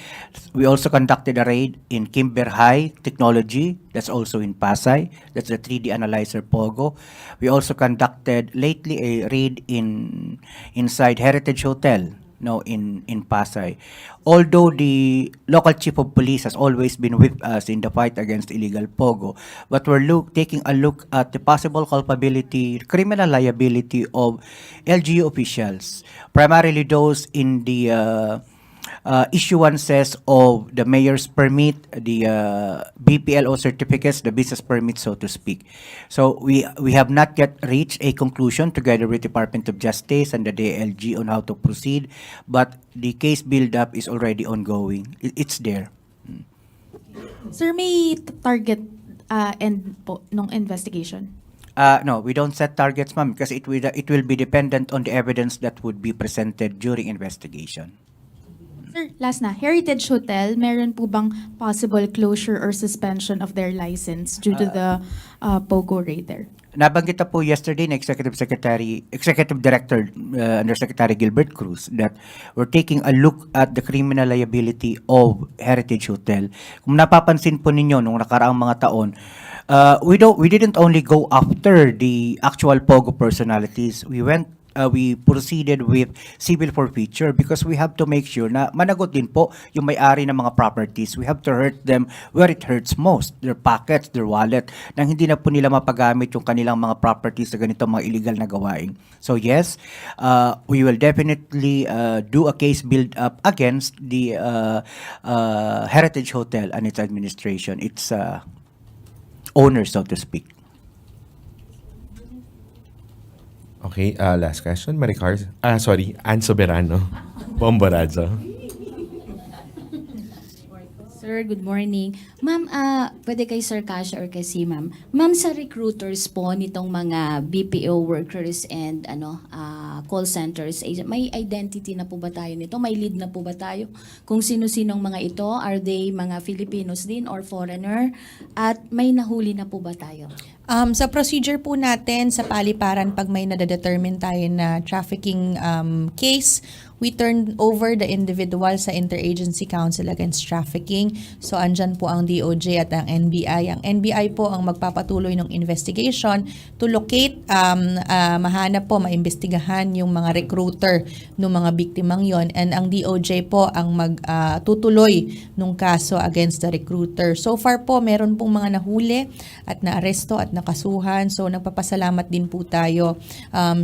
We also conducted a raid in Kimber High Technology, that's also in Pasay. That's the 3D Analyzer Pogo. We also conducted lately a raid inside Heritage Hotel, in Pasay. Although the local chief of police has always been with us in the fight against illegal Pogo, but we're taking a look at the possible culpability, criminal liability of LGU officials, primarily those in the issuances of the mayor's permit, the BPLO certificates, the business permit, so to speak. So we have not yet reached a conclusion together with Department of Justice and the DLG on how to proceed, but the case build-up is already ongoing. It's there. Sir, may target end po nung investigation? No, we don't set targets, ma'am, because it will be dependent on the evidence that would be presented during investigation. Sir, last na. Heritage Hotel, meron po bang possible closure or suspension of their license due to the Pogo raid there? Nabanggit na po yesterday na Executive Director Undersecretary Gilbert Cruz that we're taking a look at the criminal liability of Heritage Hotel. Kung napapansin po ninyo nung nakaraang mga taon, we didn't only go after the actual Pogo personalities. We proceeded with civil forfeiture because we have to make sure na managot din po yung may-ari ng mga properties. We have to hurt them where it hurts most, their pockets, their wallet, nang hindi na po nila mapagamit yung kanilang mga properties sa ganitong mga illegal na gawain. So yes, we will definitely do a case build-up against the Heritage Hotel and its administration, its owner, so to speak. Okay, last question. Ann Soberano, Bomborazo. Sir, good morning. Ma'am, pwede kay Sir Kasha or kay si Ma'am. Ma'am, sa recruiters po nitong mga BPO workers and call centers, may identity na po ba tayo nito? May lead na po ba tayo? Kung sino-sinong mga ito, are they mga Filipinos din or foreigner? At may nahuli na po ba tayo? Sa procedure po natin sa paliparan, pag may nadadetermine tayo na trafficking case, we turn over the individual sa Interagency Council Against Trafficking. So andyan po ang DOJ at ang NBI. Ang NBI po ang magpapatuloy ng investigation to locate, mahanap po, maimbestigahan yung mga recruiter ng mga biktimang yon, and ang DOJ po ang magtutuloy nung kaso against the recruiter. So far po, meron pong mga nahuli at naaresto at nakasuhan. So nagpapasalamat din po tayo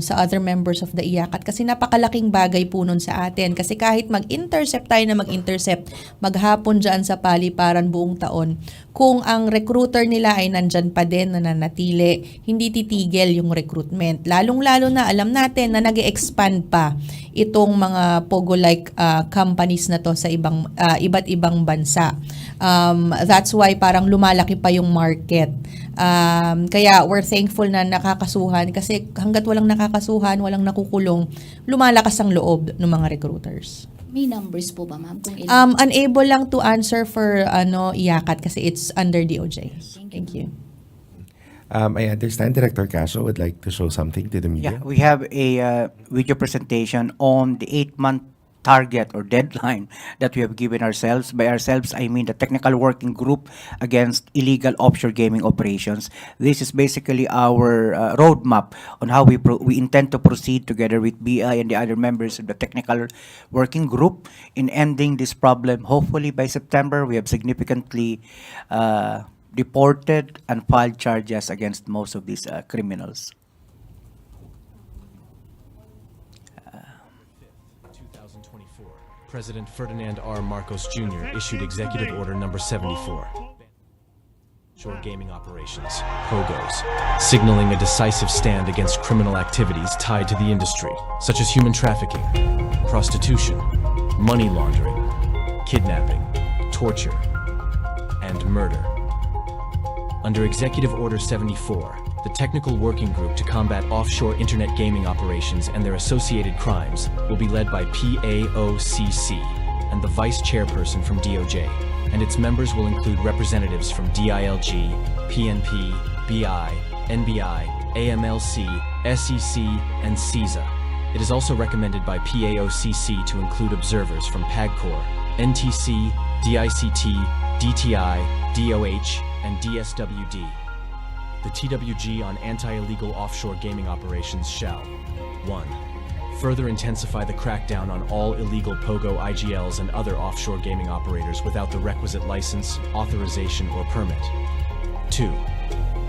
sa other members of the IACAT kasi napakalaking bagay po nun sa atin. Kasi kahit mag-intercept tayo na mag-intercept, maghapon dyan sa paliparan buong taon, kung ang recruiter nila ay nandyan pa din, nananatili, hindi titigil yung recruitment. Lalong-lalo na alam natin na nag-expand pa itong mga Pogo-like companies na to sa iba't ibang bansa. That's why parang lumalaki pa yung market. Kaya we're thankful na nakakasuhan kasi hanggat walang nakakasuhan, walang nakukulong, lumalakas ang loob ng mga recruiters. May numbers po ba, ma'am? Kung ilan? Unable lang to answer for IACAT kasi it's under DOJ. Thank you. I understand Director Casio would like to show something to the media. Yeah, we have a video presentation on the 8-month target or deadline that we have given ourselves. By ourselves, I mean the Technical Working Group Against Illegal Offshore Gaming Operations. This is basically our roadmap on how we intend to proceed together with BI and the other members of the Technical Working Group in ending this problem. Hopefully by September, we have significantly deported and filed charges against most of these criminals. 2024, President Ferdinand R. Marcos Jr. issued Executive Order Number 74. Shore gaming operations, POGOs, signaling a decisive stand against criminal activities tied to the industry, such as human trafficking, prostitution, money laundering, kidnapping, torture, and murder. Under Executive Order 74, the Technical Working Group to combat offshore internet gaming operations and their associated crimes will be led by PAOCC and the Vice Chairperson from DOJ, and its members will include representatives from DILG, PNP, BI, NBI, AMLC, SEC, and CISA. It is also recommended by PAOCC to include observers from PAGCOR, NTC, DICT, DTI, DOH, and DSWD. The TWG on anti-illegal offshore gaming operations shall 1. Further intensify the crackdown on all illegal POGO IGLs and other offshore gaming operators without the requisite license, authorization, or permit. 2.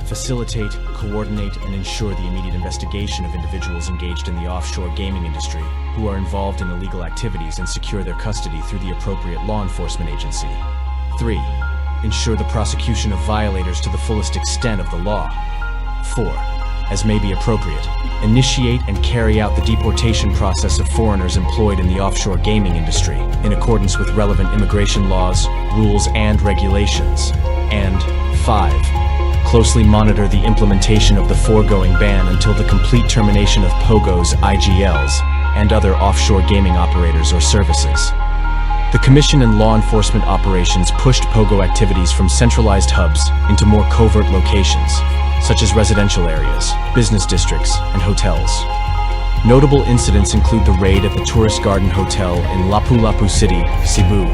Facilitate, coordinate, and ensure the immediate investigation of individuals engaged in the offshore gaming industry who are involved in illegal activities and secure their custody through the appropriate law enforcement agency. 3. Ensure the prosecution of violators to the fullest extent of the law. 4. As may be appropriate, initiate and carry out the deportation process of foreigners employed in the offshore gaming industry in accordance with relevant immigration laws, rules, and regulations. And 5. Closely monitor the implementation of the foregoing ban until the complete termination of POGOs, IGLs, and other offshore gaming operators or services. The Commission and law enforcement operations pushed POGO activities from centralized hubs into more covert locations, such as residential areas, business districts, and hotels. Notable incidents include the raid at the Tourist Garden Hotel in Lapu-Lapu City, Cebu,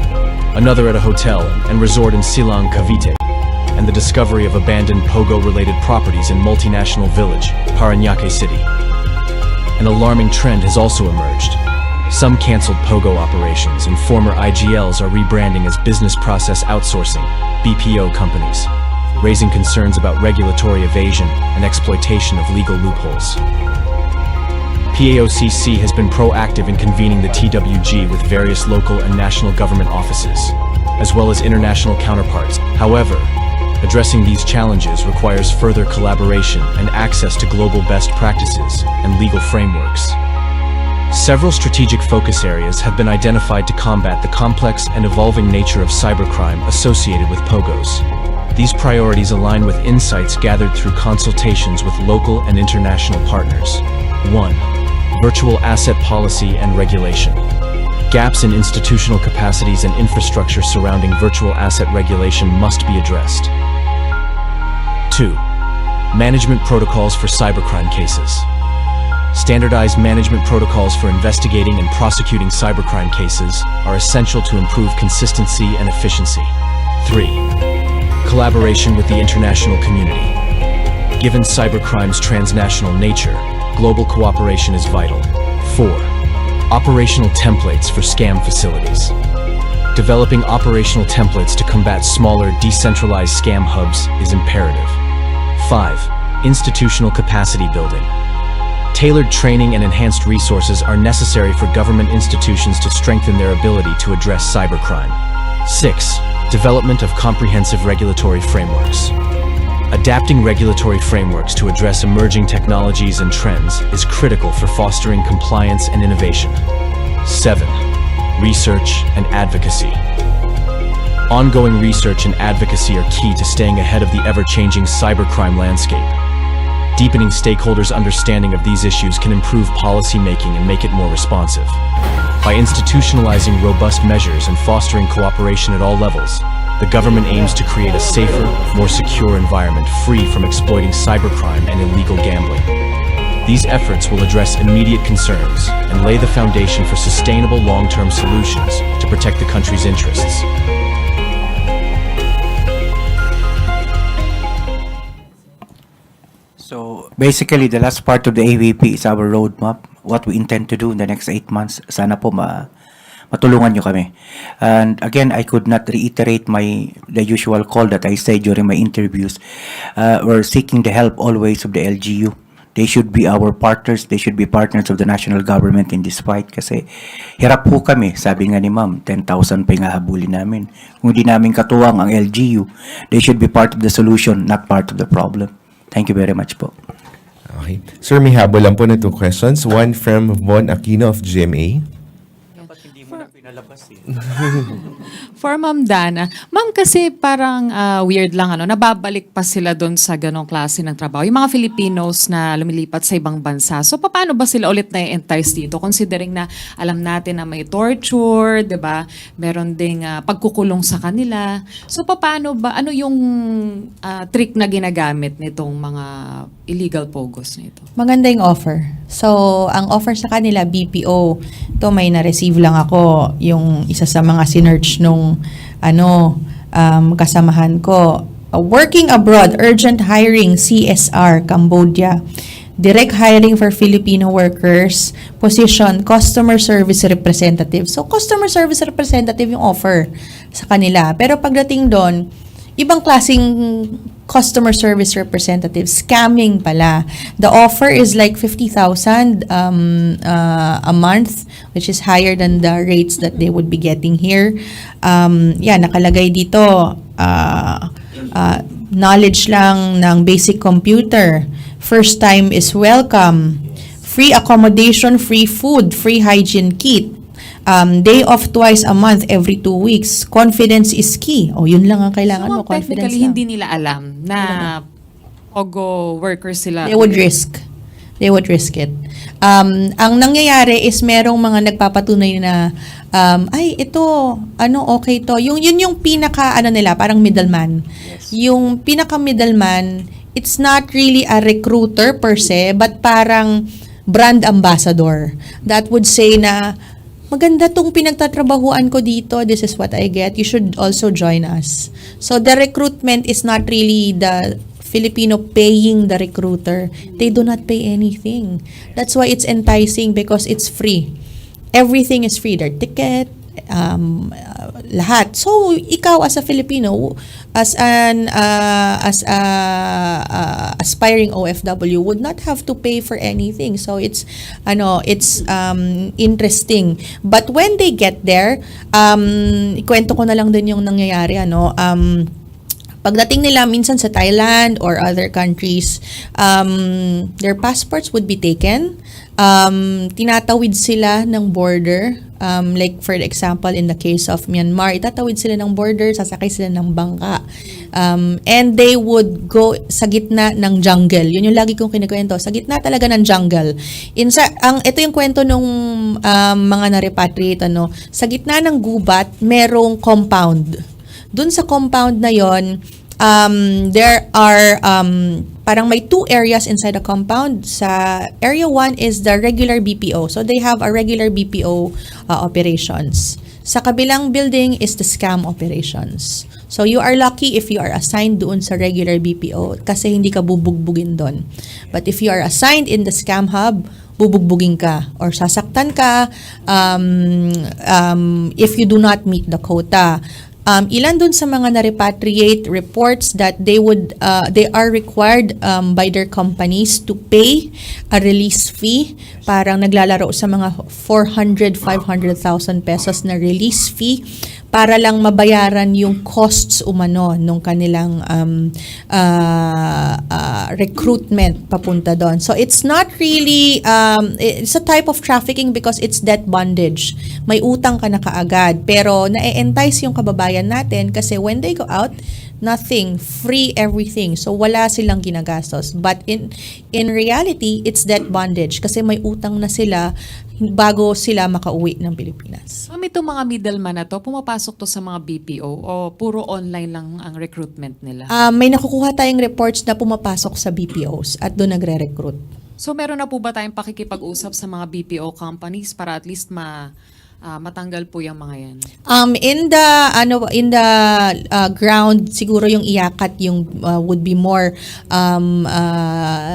another at a hotel and resort in Silang, Cavite, and the discovery of abandoned POGO-related properties in multinational village, Parañaque City. An alarming trend has also emerged. Some canceled POGO operations and former IGLs are rebranding as business process outsourcing, BPO companies, raising concerns about regulatory evasion and exploitation of legal loopholes. PAOCC has been proactive in convening the TWG with various local and national government offices, as well as international counterparts. However, addressing these challenges requires further collaboration and access to global best practices and legal frameworks. Several strategic focus areas have been identified to combat the complex and evolving nature of cybercrime associated with POGOs. These priorities align with insights gathered through consultations with local and international partners. 1. Virtual asset policy and regulation. Gaps in institutional capacities and infrastructure surrounding virtual asset regulation must be addressed. 2. Management protocols for cybercrime cases. Standardized management protocols for investigating and prosecuting cybercrime cases are essential to improve consistency and efficiency. 3. Collaboration with the international community. Given cybercrime's transnational nature, global cooperation is vital. 4. Operational templates for scam facilities. Developing operational templates to combat smaller, decentralized scam hubs is imperative. 5. Institutional capacity building. Tailored training and enhanced resources are necessary for government institutions to strengthen their ability to address cybercrime. 6. Development of comprehensive regulatory frameworks. Adapting regulatory frameworks to address emerging technologies and trends is critical for fostering compliance and innovation. 7. Research and advocacy. Ongoing research and advocacy are key to staying ahead of the ever-changing cybercrime landscape. Deepening stakeholders' understanding of these issues can improve policy making and make it more responsive. By institutionalizing robust measures and fostering cooperation at all levels, the government aims to create a safer, more secure environment free from exploiting cybercrime and illegal gambling. These efforts will address immediate concerns and lay the foundation for sustainable long-term solutions to protect the country's interests. So basically, the last part of the AVP is our roadmap, what we intend to do in the next 8 months. Sana po matulungan nyo kami. And again, I could not reiterate the usual call that I say during my interviews. We're seeking the help always of the LGU. They should be our partners. They should be partners of the national government in this fight kasi hirap po kami. Sabi nga ni ma'am, 10,000 pa yung hahabulin namin. Kung di namin katuwang ang LGU, they should be part of the solution, not part of the problem. Thank you very much po. Okay. Sir, may habol lang po na 2 questions. One from Von Aquino of GMA. Dapat hindi mo na pinalabas eh. For Ma'am Dana, Ma'am kasi parang weird lang nababalik pa sila doon sa ganong klase ng trabaho. Yung mga Filipinos na lumilipat sa ibang bansa. So paano ba sila ulit na-entice dito considering na alam natin na may torture, 'di ba? Meron ding pagkukulong sa kanila. So paano ba yung trick na ginagamit nitong mga illegal pogos nito? Maganda yung offer. So, ang offer sa kanila, BPO. Ito, may na-receive lang ako yung isa sa mga sinerch nung kasamahan ko. Working abroad, urgent hiring, CSR, Cambodia. Direct hiring for Filipino workers, position, customer service representative. So, customer service representative yung offer sa kanila. Pero pagdating doon, ibang klaseng customer service representative, scamming pala. The offer is like 50,000 a month, which is higher than the rates that they would be getting here. Nakalagay dito, knowledge lang ng basic computer. First time is welcome. Free accommodation, free food, free hygiene kit. Day off twice a month every 2 weeks. Confidence is key. Yun lang ang kailangan mo. Confidence Technically, lang. hindi nila alam na Pogo workers sila. They would risk it. Ang nangyayari is merong mga nagpapatunay na okay to. Yun yung pinaka nila, parang middleman. Yes. Yung pinaka middleman, it's not really a recruiter per se, but parang brand ambassador that would say na maganda tong pinagtatrabahuan ko dito. This is what I get. You should also join us. So the recruitment is not really the Filipino paying the recruiter. They do not pay anything. That's why it's enticing because it's free. Everything is free. Their ticket, lahat. So ikaw as a Filipino, as an aspiring OFW would not have to pay for anything. So it's interesting. But when they get there, ikwento ko na lang din yung nangyayari pagdating nila minsan sa Thailand or other countries, their passports would be taken. Tinatawid sila ng border. Like for example, in the case of Myanmar, itatawid sila ng border, sasakay sila ng bangka. And they would go sa gitna ng jungle. Yun yung lagi kong kinikwento. Sa gitna talaga ng jungle. Ito yung kwento nung mga na-repatriate. Sa gitna ng gubat, merong compound. Dun sa compound na yon, there are parang may 2 areas inside the compound. Sa area 1 is the regular BPO. So they have a regular BPO operations. Sa kabilang building is the scam operations. So you are lucky if you are assigned doon sa regular BPO kasi hindi ka bubugbugin doon. But if you are assigned in the scam hub, bubugbugin ka or sasaktan ka if you do not meet the quota. Ilan dun sa mga na-repatriate reports that they are required by their companies to pay a release fee. Parang naglalaro sa mga 400,000-500,000 pesos na release fee para lang mabayaran yung costs nung kanilang recruitment papunta doon. So it's not really, it's a type of trafficking because it's debt bondage. May utang ka na kaagad. Pero na-entice yung kababayan natin kasi when they go out, nothing, free everything. So wala silang ginagastos. But in reality, it's debt bondage kasi may utang na sila bago sila makauwi ng Pilipinas. Ma'am, itong mga middleman na to, pumapasok to sa mga BPO o puro online lang ang recruitment nila? May nakukuha tayong reports na pumapasok sa BPOs at doon nagre-recruit. So meron na po ba tayong pakikipag-usap sa mga BPO companies para at least matanggal po yung mga yan? In the ground, siguro yung IACAT yung would be more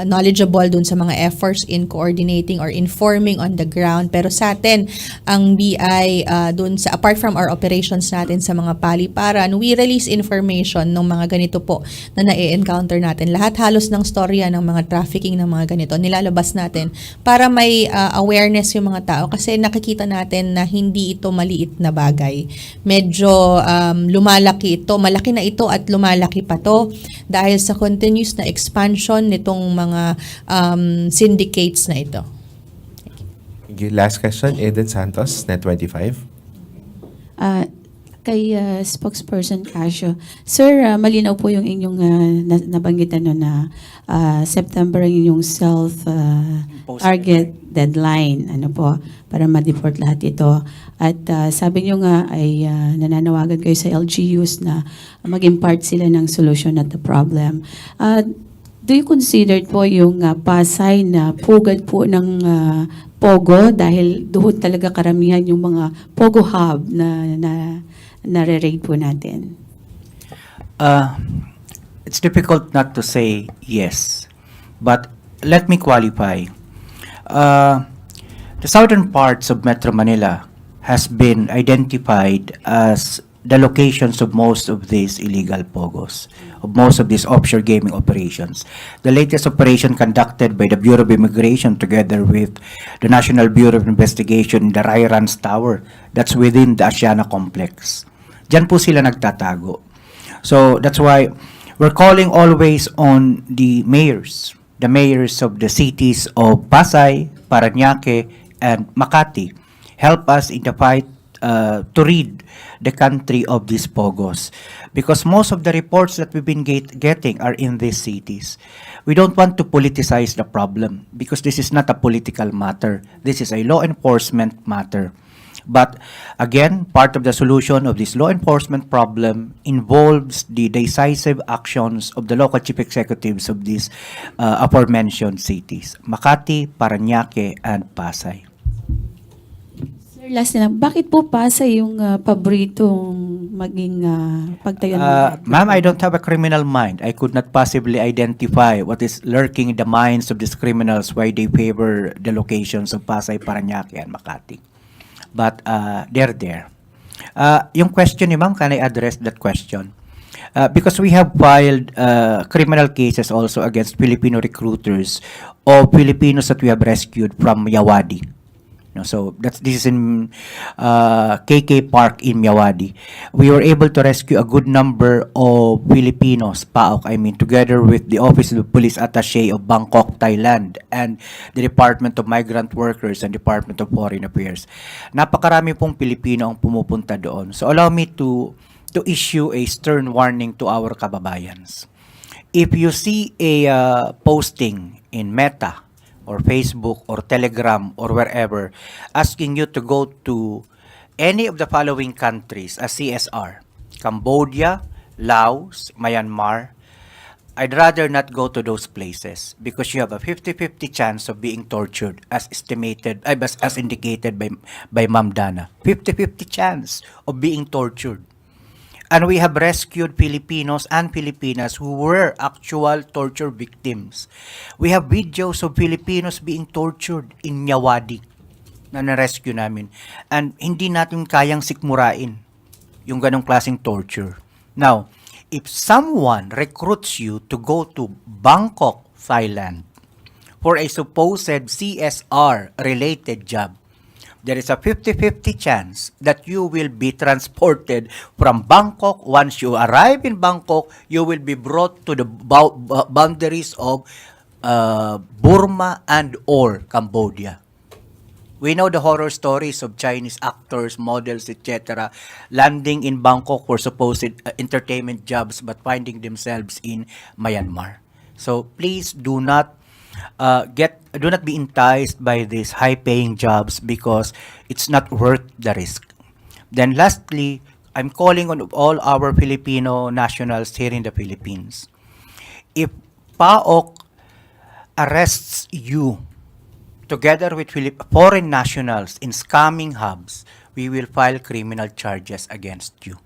knowledgeable dun sa mga efforts in coordinating or informing on the ground. Pero sa atin, ang BI dun sa apart from our operations natin sa mga paliparan, we release information ng mga ganito po na na-encounter natin. Lahat halos ng storya ng mga trafficking ng mga ganito nilalabas natin para may awareness yung mga tao kasi nakikita natin na hindi ito maliit na bagay. Medyo lumalaki ito, malaki na ito at lumalaki pa to dahil sa continuous na expansion nitong mga syndicates na ito. Thank you. Last question, Eden Santos, Net 25. Kay spokesperson Casio. Sir, malinaw po yung inyong nabanggit na September ang inyong target deadline para ma-deport lahat ito. At sabi nyo nga ay nananawagan kayo sa LGUs na maging part sila ng solution at the problem. Do you consider po yung Pasay na pugad po ng Pogo dahil doon talaga karamihan yung mga Pogo hub na nare-raid po natin? It's difficult not to say yes, but let me qualify. The southern parts of Metro Manila has been identified as the locations of most of these illegal pogos, of most of these offshore gaming operations. The latest operation conducted by the Bureau of Immigration together with the National Bureau of Investigation in the Ryrans Tower, that's within the Asiana Complex. Diyan po sila nagtatago. So that's why we're calling always on the mayors of the cities of Pasay, Parañaque, and Makati. Help us in the fight to rid the country of these pogos. Because most of the reports that we've been getting are in these cities. We don't want to politicize the problem because this is not a political matter. This is a law enforcement matter. But again, part of the solution of this law enforcement problem involves the decisive actions of the local chief executives of these aforementioned cities, Makati, Parañaque, and Pasay. Sir, last na lang, bakit po Pasay yung paboritong maging pagtayo ng Ma'am, I don't have a criminal mind. I could not possibly identify what is lurking in the minds of these criminals why they favor the locations of Pasay, Parañaque, and Makati. But they're there. Yung question ni ma'am, can I address that question? Because we have filed criminal cases also against Filipino recruiters or Filipinos that we have rescued from Myawaddy. No, so this is in KK Park in Myawaddy. We were able to rescue a good number of Filipinos, PAOCC, together with the Office of the Police Attaché of Bangkok, Thailand, and the Department of Migrant Workers and Department of Foreign Affairs. Napakarami pong Pilipino ang pumupunta doon. So allow me to issue a stern warning to our kababayans. If you see a posting in Meta or Facebook or Telegram or wherever asking you to go to any of the following countries as CSR, Cambodia, Laos, Myanmar, I'd rather not go to those places because you have a 50-50 chance of being tortured as estimated, as indicated by Ma'am Dana. 50-50 chance of being tortured. And we have rescued Filipinos and Filipinas who were actual torture victims. We have videos of Filipinos being tortured in Myawaddy na na-rescue namin. And hindi natin kayang sikmurain yung ganong klaseng torture. Now, if someone recruits you to go to Bangkok, Thailand for a supposed CSR-related job, there is a 50-50 chance that you will be transported from Bangkok. Once you arrive in Bangkok, you will be brought to the boundaries of Burma and or Cambodia. We know the horror stories of Chinese actors, models, etc. landing in Bangkok for supposed entertainment jobs but finding themselves in Myanmar. So please do not be enticed by these high-paying jobs because it's not worth the risk. Then lastly, I'm calling on all our Filipino nationals here in the Philippines. If PAOCC arrests you together with foreign nationals in scamming hubs, we will file criminal charges against you.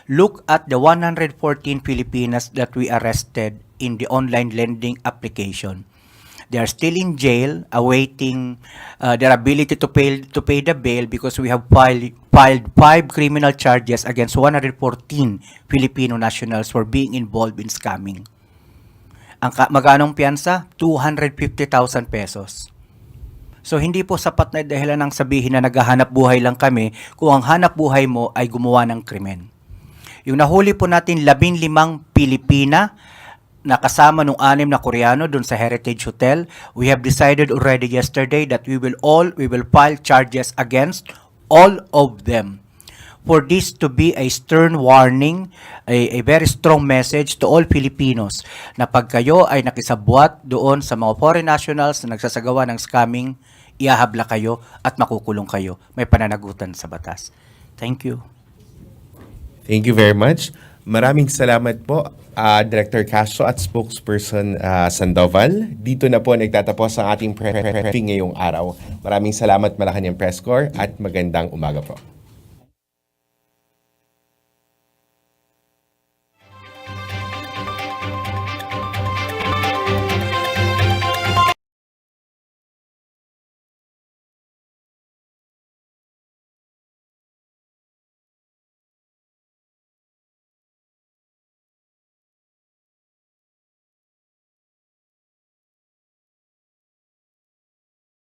Look at the 114 Filipinas that we arrested in the online lending application. They are still in jail, awaiting their ability to pay the bail because we have filed 5 criminal charges against 114 Filipino nationals for being involved in scamming. Magkanong piyansa? 250,000 pesos. So hindi po sapat na dahilan ng sabihin na naghahanap buhay lang kami kung ang hanap buhay mo ay gumawa ng krimen. Yung nahuli po natin 15 Pilipina na kasama nung 6 na Koreano dun sa Heritage Hotel, we have decided already yesterday that we will file charges against all of them. For this to be a stern warning, a very strong message to all Filipinos na pag kayo ay nakisabwat doon sa mga foreign nationals na nagsasagawa ng scamming, iahabla kayo at makukulong kayo. May pananagutan sa batas. Thank you. Thank you very much. Maraming salamat po, Director Castro at Spokesperson Sandoval. Dito na po nagtatapos ang ating briefing ngayong araw. Maraming salamat Malacanang Press Corps at magandang umaga po.